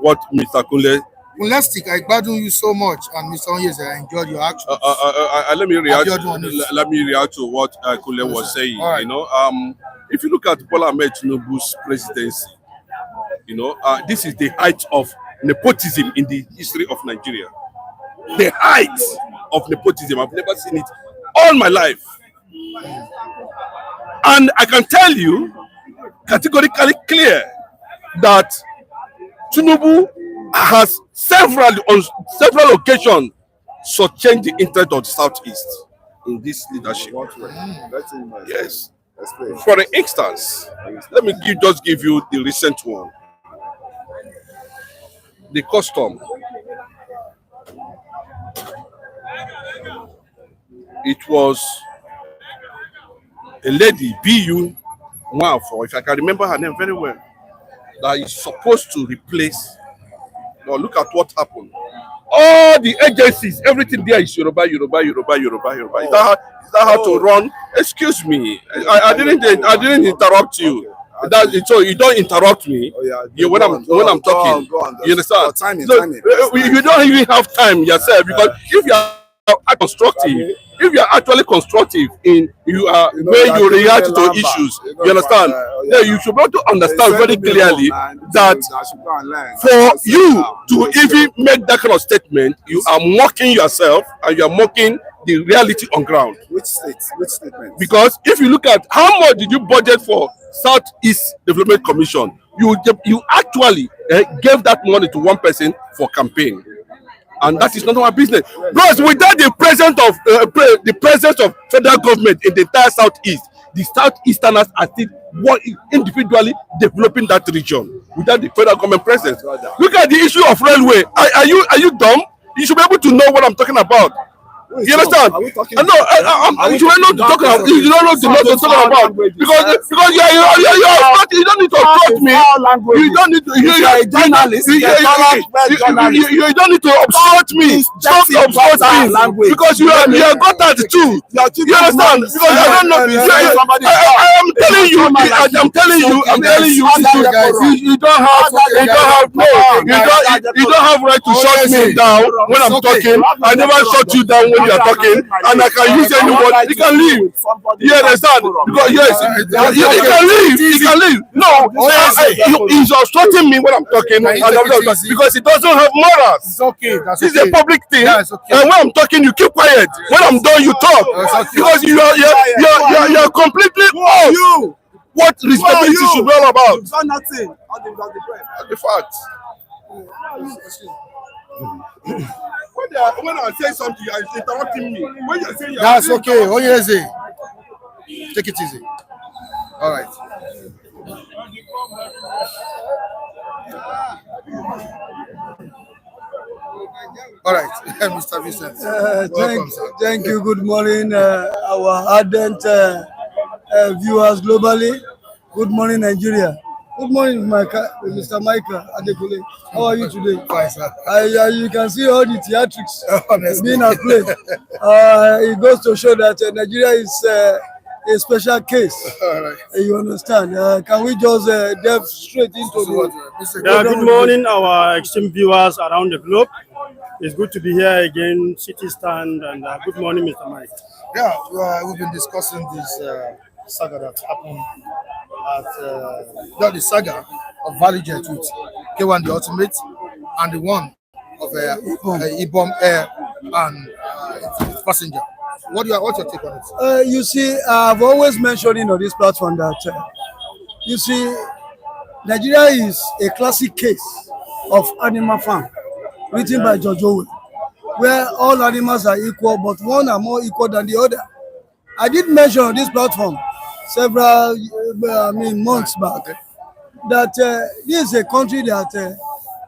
what Mr. Kunle. I value you so much, and Mr. Onyeze, I enjoyed your action. Let me react to what Kunle was saying. Right. If you look at Bola Tinubu's presidency, this is the height of nepotism in the history of Nigeria. The height of nepotism. I've never seen it all my life. And I can tell you categorically clear that Tinubu has on several occasions changed the interest of the Southeast in this leadership. Yes. For instance, let me just give you the recent one. The custom. It was a lady, B.U. Nwafo, if I can remember her name very well, that is supposed to replace. Now look at what happened. All the agencies, everything there is Yoruba. Is that how to run? Excuse me, I didn't interrupt you. So you don't interrupt me when I'm talking. Go on, you understand? Timing. You don't even have time yourself, because if you are constructive, if you are actually constructive in you react to issues, you understand? Then you should be able to understand very clearly that for you to even make that kind of statement, you are mocking yourself and you are mocking the reality on ground. Which statement? Because if you look at how much did you budget for Southeast Development Commission, you actually gave that money to one person for campaign. And that is not our business. Because without the presence of federal government in the entire Southeast, the Southeasterners are still individually developing that region without the federal government presence. Look at the issue of railway. Are you dumb? You should be able to know what I'm talking about. You understand? You don't know to talk about. You don't know to talk about because you don't need to approach me. You don't need to. You are a journalist. You don't need to obstruct me. Stop obstructing me because you are got that too. You understand? Because I don't know. I'm telling you. You don't have right to shut me down when I'm talking. I never shut you down when you are talking, and I can use any word. He can leave. You understand? Because yes, he can leave. He can leave. No, he's obstructing me when I'm talking, because he doesn't have morals. It's okay. This is a public thing, and when I'm talking, you keep quiet. When I'm done, you talk, because you're completely off. What respectability should be all about? You've done nothing. The fact. When I say something, you are interrupting me. When you're saying that's okay. Oh, yes, take it easy. All right. All right, Mr. Vincent. Welcome, sir. Thank you. Good morning, our ardent viewers globally. Good morning, Nigeria. Good morning, Mr. Michael Adekule. How are you today? Fine, sir. You can see all the theatrics being at play. It goes to show that Nigeria is a special case. All right. You understand? Can we just delve straight into good morning, our esteemed viewers around the globe. It's good to be here again, City Stand, and good morning, Mr. Mike. Yeah, we've been discussing this saga that happened at the saga of ValueJet with K1 the Ultimate and the one of Ibom Air and its passenger. What's your take on it? You see, I've always mentioned on this platform that you see, Nigeria is a classic case of animal farm written by George Orwell, where all animals are equal, but one are more equal than the other. I did mention on this platform several months back that this is a country that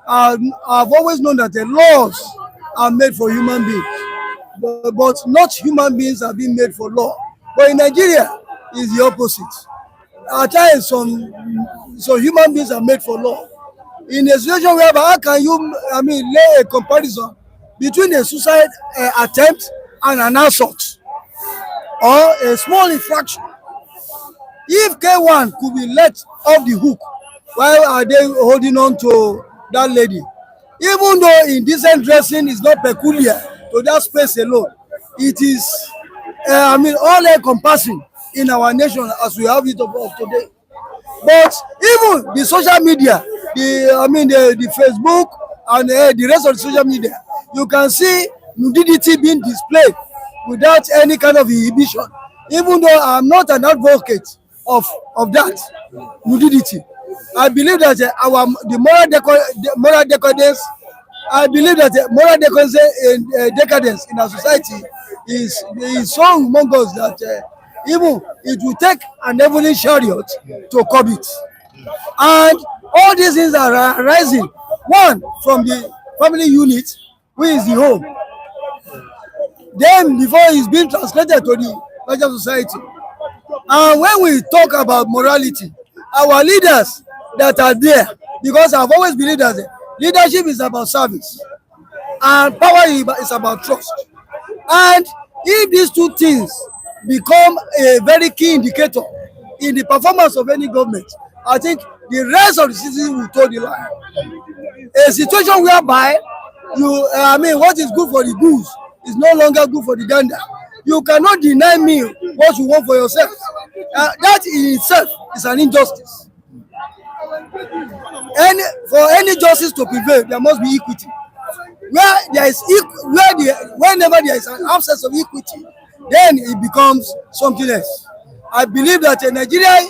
I've always known that the laws are made for human beings, but not human beings are being made for law. But in Nigeria, it's the opposite. At times, some human beings are made for law. In a situation where how can you, lay a comparison between a suicide attempt and an assault or a small infraction? If K1 could be let off the hook, why are they holding on to that lady? Even though indecent dressing is not peculiar to that space alone, it is, all encompassing in our nation as we have it of today. But even the social media, the Facebook and the rest of the social media, you can see nudity being displayed without any kind of inhibition. Even though I'm not an advocate of that nudity, I believe that the moral decadence. I believe that moral decadence in our society is so humongous that even it will take an heavenly chariot to curb it. And all these things are arising, one, from the family unit, which is the home. Then before it's been translated to the larger society. And when we talk about morality, our leaders that are there, because I've always believed that leadership is about service and power is about trust. And if these two things become a very key indicator in the performance of any government, I think the rest of the citizens will toe the line. A situation whereby what is good for the goose is no longer good for the gander. You cannot deny me what you want for yourself. That in itself is an injustice. For any justice to prevail, there must be equity. Whenever there is an absence of equity, then it becomes something else. I believe that in Nigeria,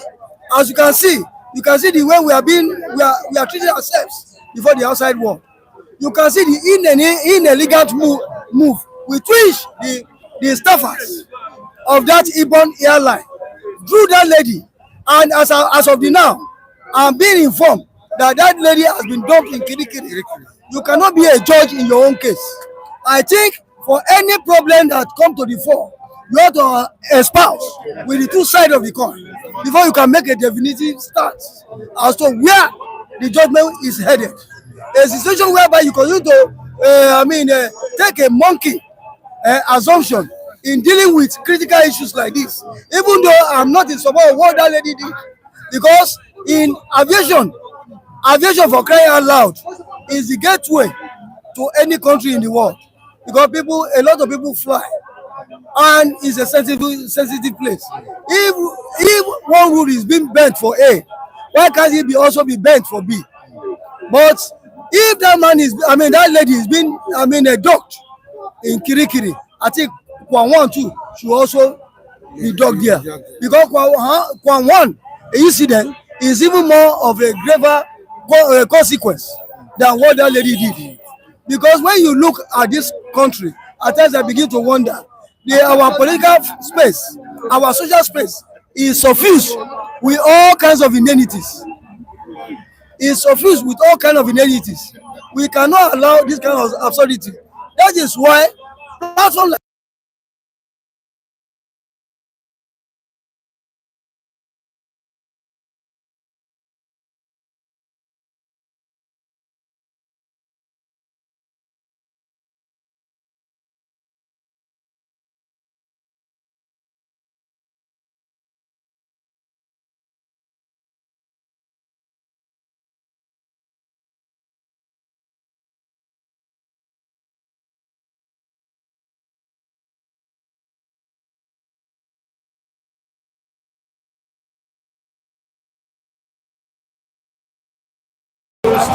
as you can see the way we are treating ourselves before the outside world. You can see the inelegant move with which the staffers of that Ibom airline drew that lady And as of the now, I'm being informed that that lady has been dumped in Kirikiri. You cannot be a judge in your own case. I think for any problem that come to the fore, you have to espouse with the two sides of the coin before you can make a definitive stance as to where the judgment is headed. A situation whereby you continue to, take a monkey assumption in dealing with critical issues like this, even though I'm not in support of what that lady did, because in aviation for crying out loud is the gateway to any country in the world, because a lot of people fly, and it's a sensitive place. If one rule is being bent for A, why can't it also be bent for B? But if that lady is being docked in Kirikiri, I think Kwan 1 too should also be docked there, because Kwan 1 incident is even more of a graver consequence than what that lady did. Because when you look at this country, at times I begin to wonder, our political space, our social space is suffused with all kinds of inanities. We cannot allow this kind of absurdity. That is why platforms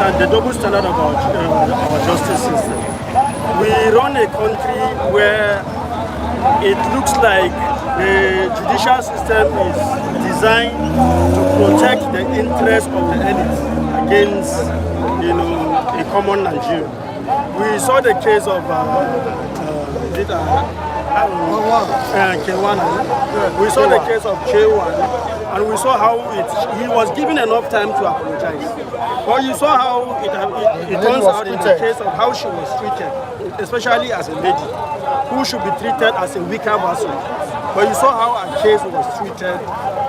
like the double standard of our justice system. We run a country where it looks like the judicial system is designed to protect the interests of the elite against, a common Nigerian. We saw the case of K1. We saw the case of K1. And we saw how he was given enough time to apologize. But you saw how it turns out in the case of how she was treated, especially as a lady, who should be treated as a weaker person. But you saw how her case was treated.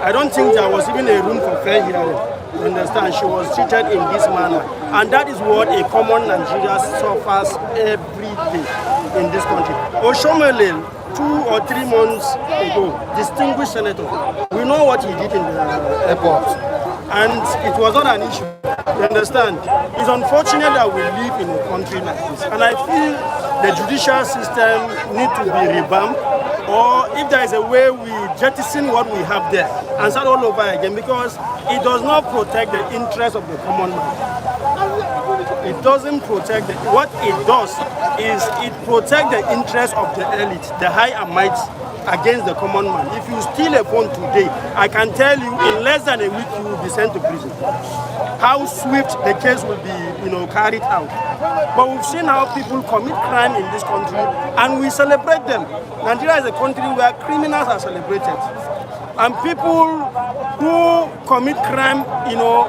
I don't think there was even a room for fair hearing. You understand? She was treated in this manner. And that is what a common Nigerian suffers every day in this country. Oshomole, 2 or 3 months ago, distinguished senator, we know what he did in the airport, and it was not an issue. You understand? It's unfortunate that we live in a country like this, and I feel the judicial system needs to be revamped, or if there is a way we jettison what we have there and start all over again, because it does not protect the interests of the common man. It doesn't protect what it does is it protects the interests of the elite, the high and mighty, against the common man. If you steal a phone today, I can tell you in less than a week you will be sent to prison. How swift the case will be, carried out. But we've seen how people commit crime in this country, and we celebrate them. Nigeria is a country where criminals are celebrated. And people who commit crime,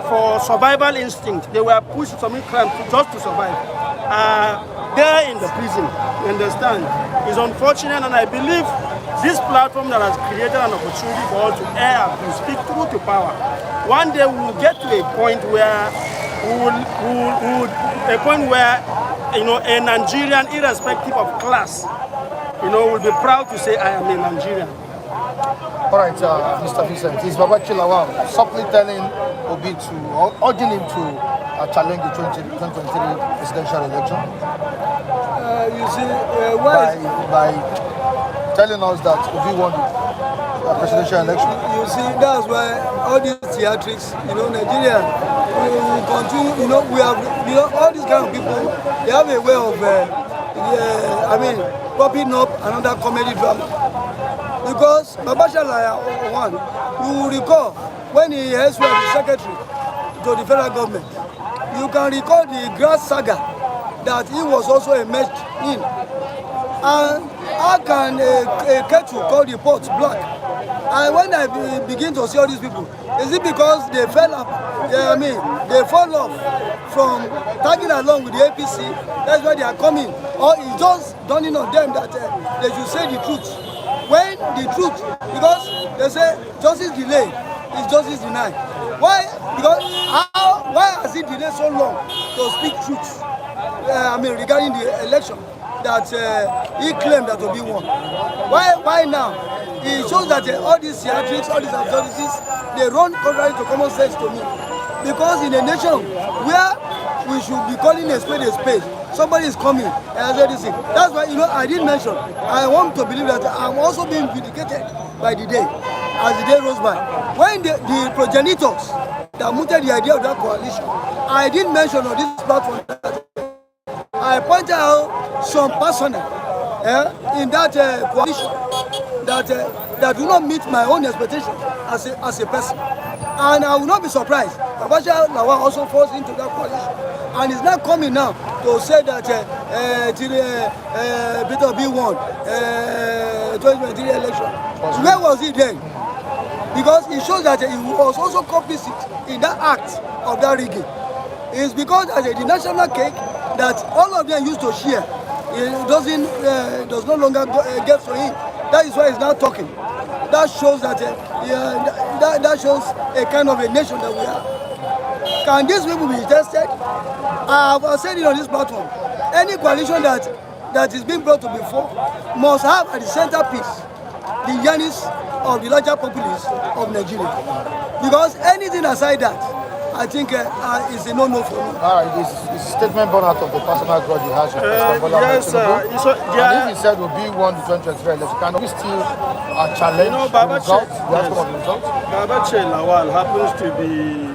for survival instinct, they were pushed to commit crime just to survive. They're in the prison, you understand? It's unfortunate, and I believe this platform that has created an opportunity for us to air and to speak truth to power. One day we will get to a point where a Nigerian, irrespective of class, will be proud to say, I am a Nigerian. All right, Mr. Vincent, is Babachir Lawal subtly telling Obi or urging him to challenge the 2023 presidential election? By telling us that Obi won the presidential election. You see, that's why all these theatrics, Nigeria, we continue, we have, all these kind of people, they have a way of, popping up another comedy drama. Because Babachir Lawal, you will recall when he was the secretary to the federal government, you can recall the grass saga that he was also immersed in. And how can a kettle call the pot black And when I begin to see all these people, is it because they fell off? Yeah, I mean, they fall off from tagging along with the APC. That's why they are coming. Or it's just dawning on them that they should say the truth. When the truth, because they say justice delayed is justice denied. Why? Because why has it delayed so long to speak truth? I mean, regarding the election that he claimed that Obi won. Why now? It shows that all these theatrics, all these absurdities, they run contrary to common sense to me. Because in a nation where we should be calling a spade, somebody is coming and said this thing. That's why, I didn't mention. I want to believe that I'm also being vindicated by the day, as the day goes by. When the progenitors that mooted the idea of that coalition, I didn't mention on this platform that I pointed out some personnel in that coalition that do not meet my own expectation as a person. And I will not be surprised. Babachir Lawal also falls into that coalition. And it's not coming now to say that Peter Obi won 2023 election. Where was he then? Because it shows that he was also complicit in that act of that rigging. It's because as the national cake that all of them used to share, it does no longer get to him. That is why he's now talking. That shows that that shows a kind of a nation that we are. Can these people be tested? I've said it on this platform. Any coalition that is being brought to before must have at the centerpiece the yearnings of the larger populace of Nigeria. Because anything aside that, I think is a no-no for me. This is a statement born out of the personal grudge he has with President Bola Tinubu. And if he said Obi won the 2023 election, can we still challenge the results? Babachir Lawal happens to be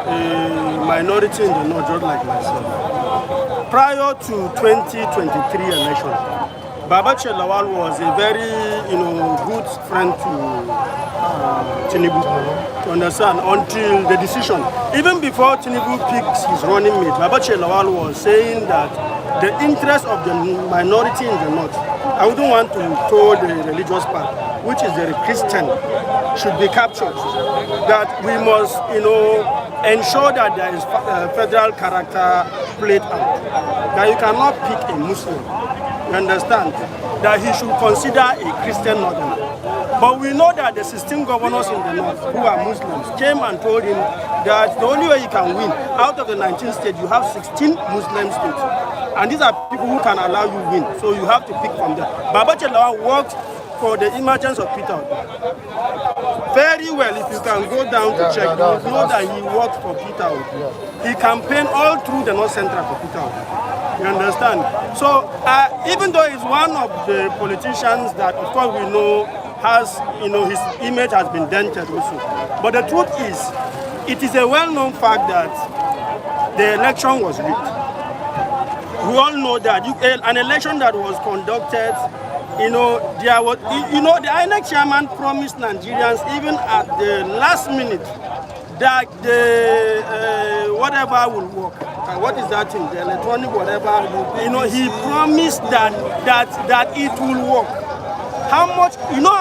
a minority in the north, just like myself. Prior to 2023 election, Babachir Lawal was a very, good friend to Tinubu, to understand, until the decision. Even before Tinubu picks his running mate, Babachir Lawal was saying that the interest of the minority in the north, I wouldn't want to throw the religious part, which is the Christian, should be captured. That we must, ensure that there is federal character played out. That you cannot pick a Muslim, you understand, that he should consider a Christian northerner. But we know that the 16 governors in the north who are Muslims came and told him that the only way you can win, out of the 19 states, you have 16 Muslim states. And these are people who can allow you win. So you have to pick from them. Babachir Lawal worked for the emergence of Peter Obi. Very well, if you can go down to check, you know that he worked for Peter Obi. He campaigned all through the North Central for Peter Obi. You understand? So even though he's one of the politicians that, of course, we know has, his image has been dented also. But the truth is, it is a well-known fact that the election was rigged. We all know that an election that was conducted, there was, the INEC chairman promised Nigerians even at the last minute that the whatever will work. What is that thing? The electronic whatever. He promised that it will work. How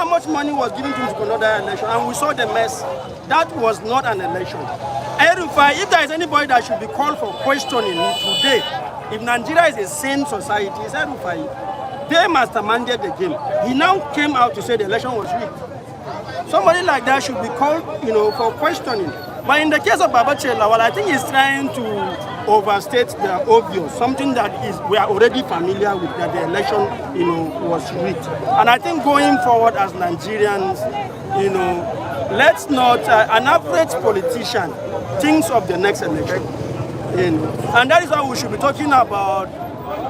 much money was given to him to conduct that election, and we saw the mess. That was not an election. If there is anybody that should be called for questioning today, if Nigeria is a sane society, it's Erufai. They masterminded the game. He now came out to say the election was rigged. Somebody like that should be called, for questioning. But in the case of Babachir Lawal, I think he's trying to overstate the obvious, something that we are already familiar with, that the election, was rigged. And I think going forward as Nigerians, let's not, an average politician thinks of the next election. And that is why we should be talking about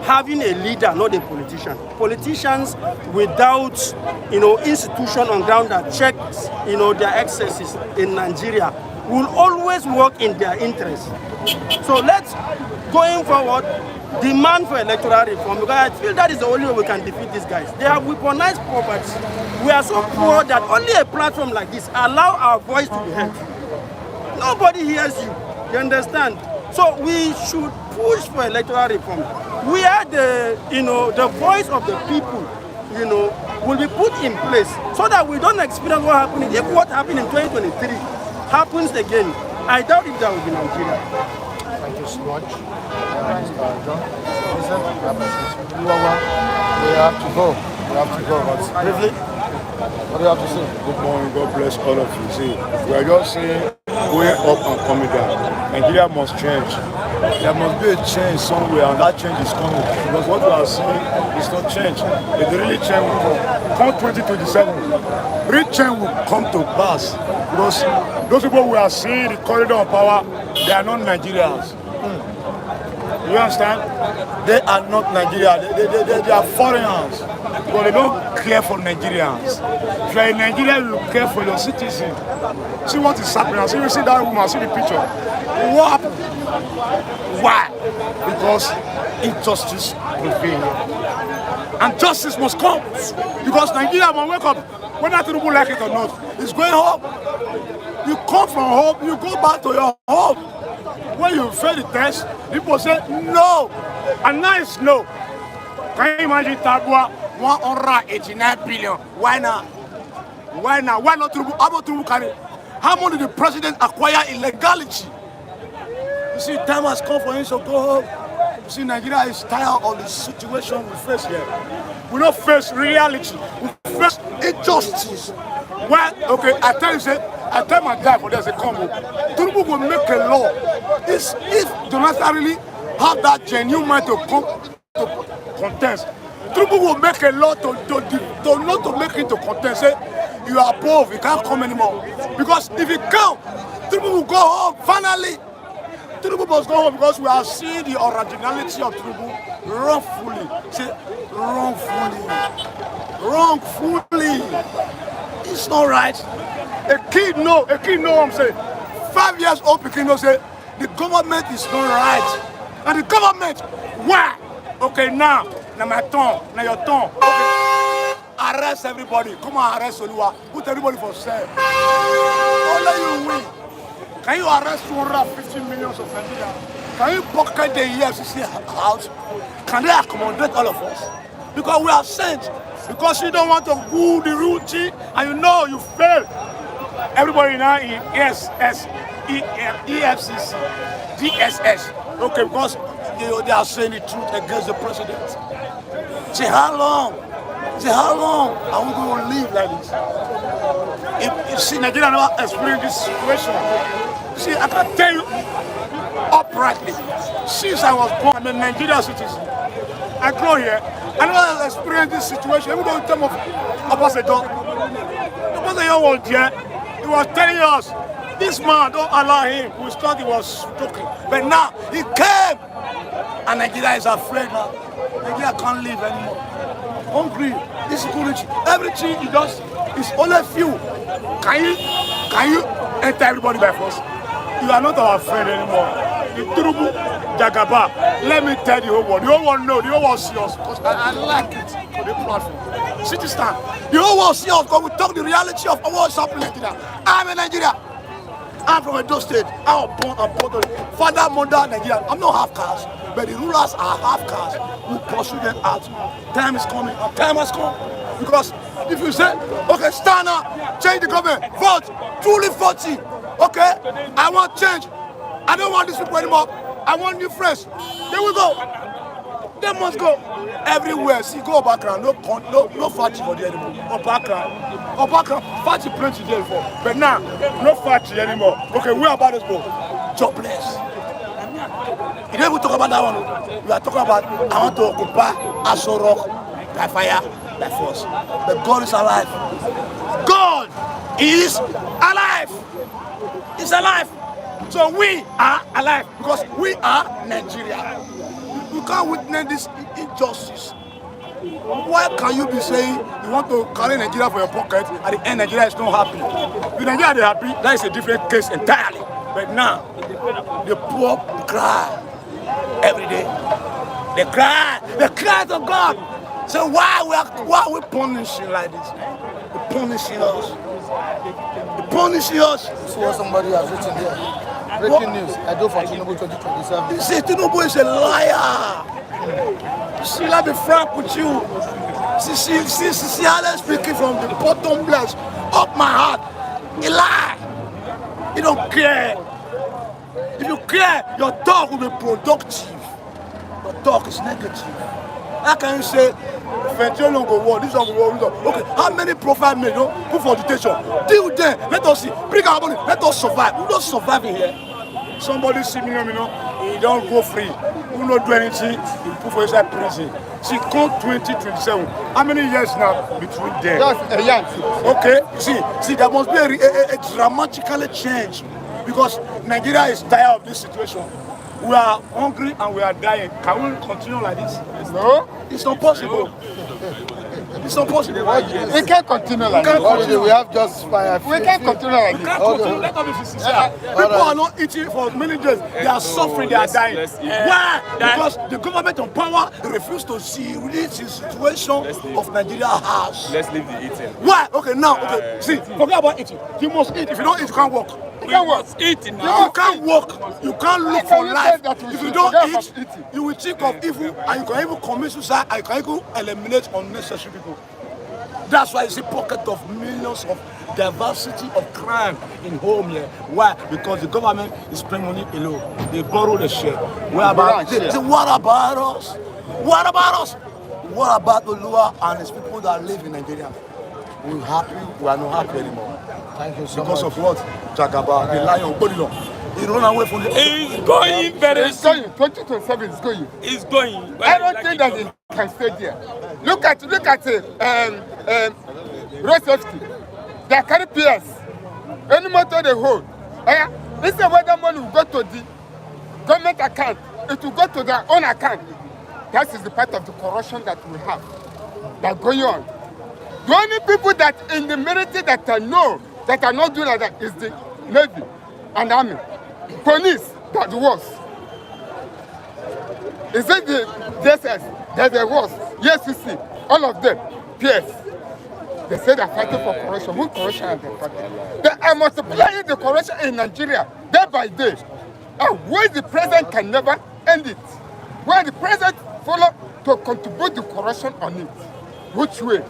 having a leader, not a politician. Politicians without, institution on ground that checks, their excesses in Nigeria will always work in their interest. So let's, going forward, demand for electoral reform, because I feel that is the only way we can defeat these guys. They have weaponized poverty. We are so poor that only a platform like this allows our voice to be heard. Nobody hears you. You understand? So we should push for electoral reform. We are the voice of the people, will be put in place so that we don't experience what happened. If what happened in 2023 happens again, I doubt if there will be Nigeria. Thank you so much. Mr. John. Listen, we have to go. But briefly, what do you have to say? Good morning. God bless all of you. See, we are just saying going up and coming down. Nigeria must change. There must be a change somewhere, and that change is coming. Because what we are seeing is not change. If the really change will come 2027, real change will come to pass. Because those people we are seeing the corridor of power, they are not Nigerians. You understand? They are not Nigerians. They are foreigners. But they don't care for Nigerians. If you are in Nigeria, you care for your citizens. See what is happening. See, you see that woman, see the picture. What happened? Why? Because injustice prevails. And justice must come. Because Nigeria must wake up. Whether Tinubu like it or not, it's going home. You come from home, you go back to your home. When you fail the test, people say no. And now it's no. Can you imagine Tambuwal? 189 billion. Why not? Why not? Why not Tinubu? How about Tinubu carry? How much did the president acquire illegality? You see, time has come for him to go home. You see, Nigeria is tired of the situation we face here. We don't face reality. We face injustice. Well, okay, I tell my dad for there's a combo. Tinubu will make a law. If Jonathan really have that genuine mind to contest, Tinubu will make a law to not to make it to contest. Say, you are above, you can't come anymore. Because if you come, Tinubu will go home. Finally, Tinubu must go home because we are seeing the originality of Tinubu wrongfully. Say, wrongfully. It's not right. A kid know what I'm saying. 5 years old kid know say the government is not right. And the government, why? Okay, now my turn, now your turn. Okay. Arrest everybody. Come on, arrest Oluwa. Put everybody for sale. Only you win. Can you arrest 250 million of Nigeria? Can you pocket the EFCC house? Can they accommodate all of us? Because we are sent. Because you don't want to do the routine and you know you fail. Everybody now in EFCC, DSS. Okay, because they are saying the truth against the president. Say how long? Are we going to live like this? If you see, Nigeria never experienced this situation. See, I can tell you uprightly, since I was born, I'm a Nigerian citizen. I grew here. I never experienced this situation. Even though in terms of Obasanjo was there. He was telling us, this man, don't allow him. We thought he was joking. But now, he came. And Nigeria is afraid now. Nigeria can't live anymore. Hungry, insecurity, everything he does is only few. Can you enter everybody by force? You are not our friend anymore. The Tinubu Jagaba, let me tell the whole world. The whole world know, the whole world see us. Because I like it for the platform. City stand. The whole world see us because we talk the reality of what's happening in Nigeria. I'm in Nigeria. I'm from Edo State. I'm born and brought up. Father, mother, Nigeria. I'm not half caste, but the rulers are half caste. We pursue them out. Time is coming. And time has come. Because if you say, okay, stand up, change the government, vote, truly 40. Okay, I want change. I don't want these people anymore. I want new friends. There we go. They must go everywhere. See, go background. No fatty for the anymore. Or background. Fatty plenty there before. But now, no fatty anymore. Okay, where about us go? Jobless. You don't even talk about that one. We are talking about I want to occupy Aso Rock by fire, by force. But God is alive. God is alive. He's alive. So we are alive because we are Nigeria. You can't witness this injustice. Why can you be saying you want to carry Nigeria for your pocket at the end Nigeria is not happy? If Nigeria is happy, that is a different case entirely. But now, the poor cry every day. They cry to God. So why are we punishing like this? They're punishing us. They're punishing us. See what somebody has written here. Breaking news. I do for Tinubu 2027. You see, Tinubu is a liar. See, let me frank with you. See, Alex speaking from the bottom blast of my heart. He lie. He don't care. If you care, your talk will be productive. Your talk is negative. How can you say, Fentanyl don't go war, this one go war, this one? Okay, how many profile men put for detention? Deal with them. Let us see. Bring our money. Let us survive. We don't survive in here. Somebody see me, he don't go free. We don't do anything. He put for inside prison. See, come 2027. How many years now between them? Just a young. Okay, see, there must be a dramatically change because Nigeria is tired of this situation. We are hungry and we are dying. Can we continue like this? No, it's not possible. It's not possible. We can't continue like this. We have just fire. We can't continue like this. Let us be sincere. People are not eating for many days. They are suffering. They are dying. Why? Because the government of power refused to see really the situation of Nigeria has. Let's leave the eating. Why? Okay, now, okay. See, forget about eating. You must eat. If you don't eat, you can't work. You can't work. Eating now. You can't work. You can't look for life. If you don't eat, you will think of evil and you can even commit suicide and you can even eliminate unnecessary people. That's why you see pocket of millions of diversity of crime in home here. Why? Because the government is spending money alone. They borrow the share. What about us? What about us? What about us? What about the Lua and his people that live in Nigeria? We are not happy anymore. Thank you so because much. of what? Jagaba, the lion, Bodilo. He run away from the. It's going very soon. 2027 is going. It's going. I don't think that it can stay there. Look at road safety. They carry PS. Any motor they hold. This is where the money will go to the government account. It will go to their own account. That is the part of the corruption that we have. That going on. The only people that in the military that I know that are not doing like that is the Navy and Army. Police, that's worse. Is it the DSS? They're the worst. Efcc, all of them, PS. They say they're fighting for corruption. What corruption are they fighting? They are multiplying the corruption in Nigeria day by day. And where the president can never end it. Where the president follow to contribute the corruption on it. Which way?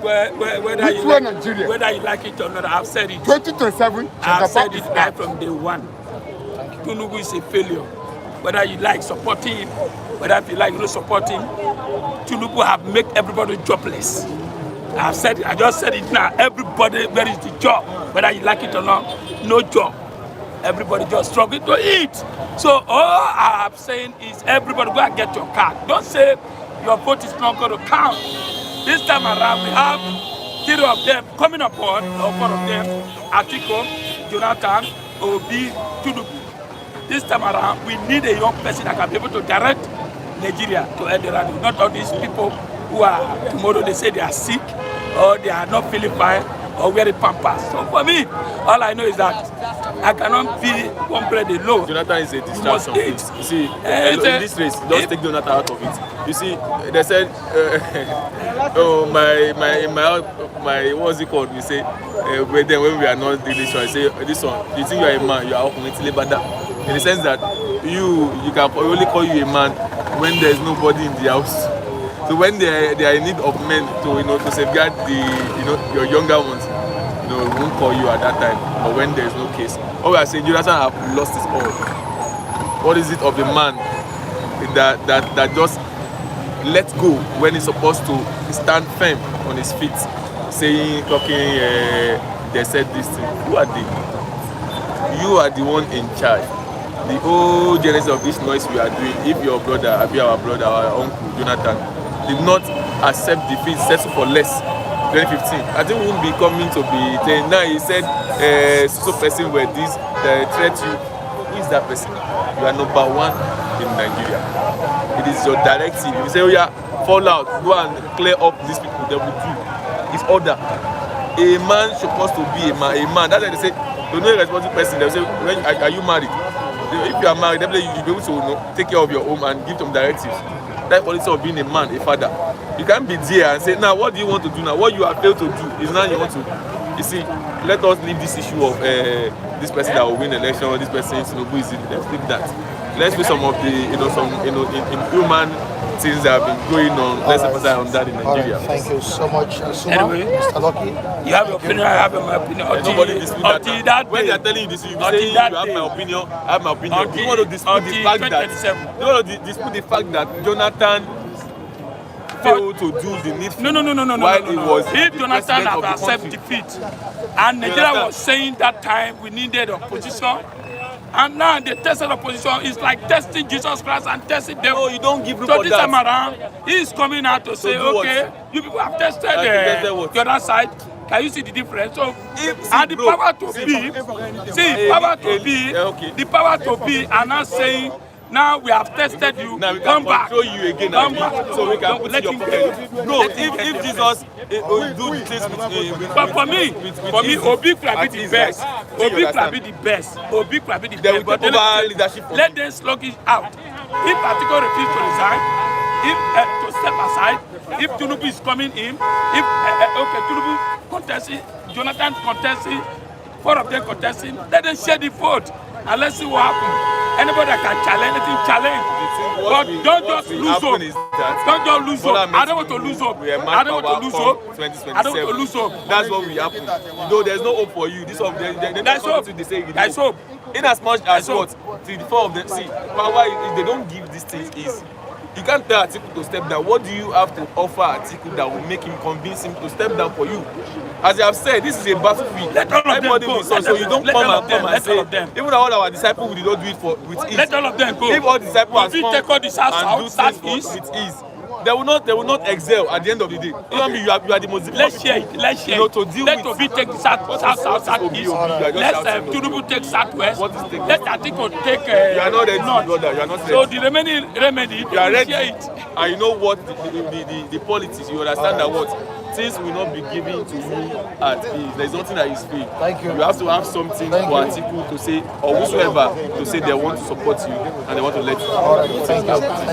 Whether you like it or not, I've said it. 2027. I've said it right from day one. Tinubu is a failure. Whether you like supporting him, whether you like not supporting him, Tinubu have made everybody jobless. I've said it. I just said it now. Everybody, where is the job? Whether you like it or not, no job. Everybody just struggling to eat. So all I'm saying is everybody go and get your card. Don't say your vote is not going to count. This time around, we have 3 of them coming aboard, or 4 of them, Atiku, Jonathan, Obi, Tinubu. This time around, we need a young person that can be able to direct Nigeria to Electoral. Not all these people who are, tomorrow they say they are sick, or they are not feeling fine, or wearing pampers. So for me, all I know is that I cannot be one bread alone. Jonathan is a distraction. You see, in this race, just take Jonathan out of it. You see, they said, oh, my, what's it called? We say, when we are not doing this one, I say, this one, you think you are a man, you are ultimately bad. In the sense that you can only call you a man when there is nobody in the house. So when they are in need of men to safeguard your younger ones, we won't call you at that time. But when there is no case, all we are saying, Jonathan have lost his all. What is it of the man that just let go when he's supposed to stand firm on his feet, talking, they said this thing. Who are they? You are the one in charge. The whole genesis of this noise we are doing, if your brother, our brother, our uncle, Jonathan, did not accept defeat, settle for less, 2015, I think we won't be coming to be saying, now he said, so person were this, they threat you. Who is that person? You are number 1 in Nigeria. It is your directive. If you say, oh yeah, fall out, go and clear up these people, they will do. It's order. A man supposed to be a man. That's why they say, don't know a responsible person. They say, when are you married? If you are married, definitely you'll be able to take care of your home and give them directives. That's policy of being a man, a father. You can't be there and say, now what do you want to do now? What you have failed to do is now you want to. You see, let us leave this issue of this person that will win the election, or this person Tinubu is it. Let's leave that. Let's do some of the human things that have been going on. Let's emphasize on that in Nigeria. Right, thank you so much, Suma. Anyway, Mr. Lucky. You have your opinion, I have my opinion. Nobody dispute that. When they are telling you this, you say you have my opinion, I have my opinion. You want to dispute the fact that Jonathan failed to do the needful. No. While he was if Jonathan had accepted defeat, and Nigeria was saying that time we needed opposition, and now the tested opposition is like testing Jesus Christ and testing them. No, you don't give room so for this that. time around, he's coming out to say, okay, you people have tested the other side. Can you see the difference? So, and the power to be, the power to be, are now saying, now we have tested you. Now we come can back. control you again. Come back. So we can put your pocket. Bro, if Jesus will do the things with but for me, Obi could be the best. Obi could be the best. Obi could be the best. But let them slug it out. If Atiku refuses to resign, if to step aside, if Tinubu is coming in, if Tinubu contesting, Jonathan contesting, 4 of them contesting, let them share the vote and let's see what happens. Anybody that can challenge anything, challenge. But don't just lose hope. Don't just lose hope. I don't want to lose hope. I don't want to lose hope. I don't want to lose hope. That's what will happen. You know, there's no hope for you. This of that's hope. That's hope. In as much as what to the 4 of them see, power if they don't give these things is. You can't tell Atiku to step down. What do you have to offer Atiku that will make him convince him to step down for you? As I have said, this is a battlefield. Let all of them go. So you don't come and say, even all our disciples, we did not do it with ease. Let all of them go. If all disciples take all the south, east, with ease, they will not excel at the end of the day. You are the most. Let's share it. Let's share it. Let Obi take the south, east. Let's Tinubu take southwest. Let Atiku take you are not ready, brother. You are not ready. So the remaining remedy, you are ready. Share it. And you know what the politics. You understand that what things will not be given to you at ease. There is nothing that is free. Thank you. You have to have something for Atiku to say, or whosoever to say they want to support you and they want to let you. All right, thank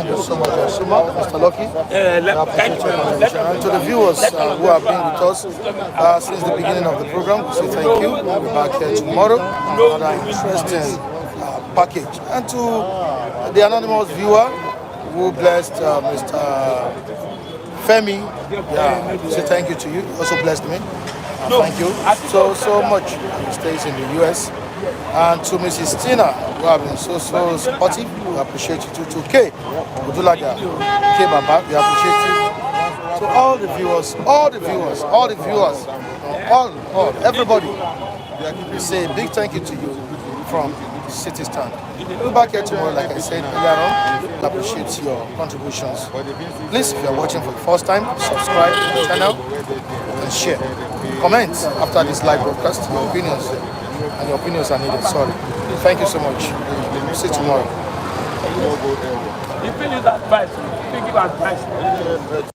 you so much, Suma. Mr. Lucky. And to the viewers who have been with us since the beginning of the program, we say thank you. We'll be back here tomorrow. Another interesting package. And to the anonymous viewer who blessed Mr. Femi, we say thank you to you. Also blessed me. Thank you so much. He stays in the US. And to Mrs. Tina, who have been so supportive, we appreciate you too. To K, Udulaga, K Baba, we appreciate you. To all the viewers, everybody, we say a big thank you to you from City Stand. We'll be back here tomorrow, like I said earlier on. We appreciate your contributions. Please, if you are watching for the first time, subscribe to the channel and share. Comment after this live broadcast, your opinions. And your opinions are needed. Sorry. Thank you so much. See you tomorrow. You feel advice. You give advice.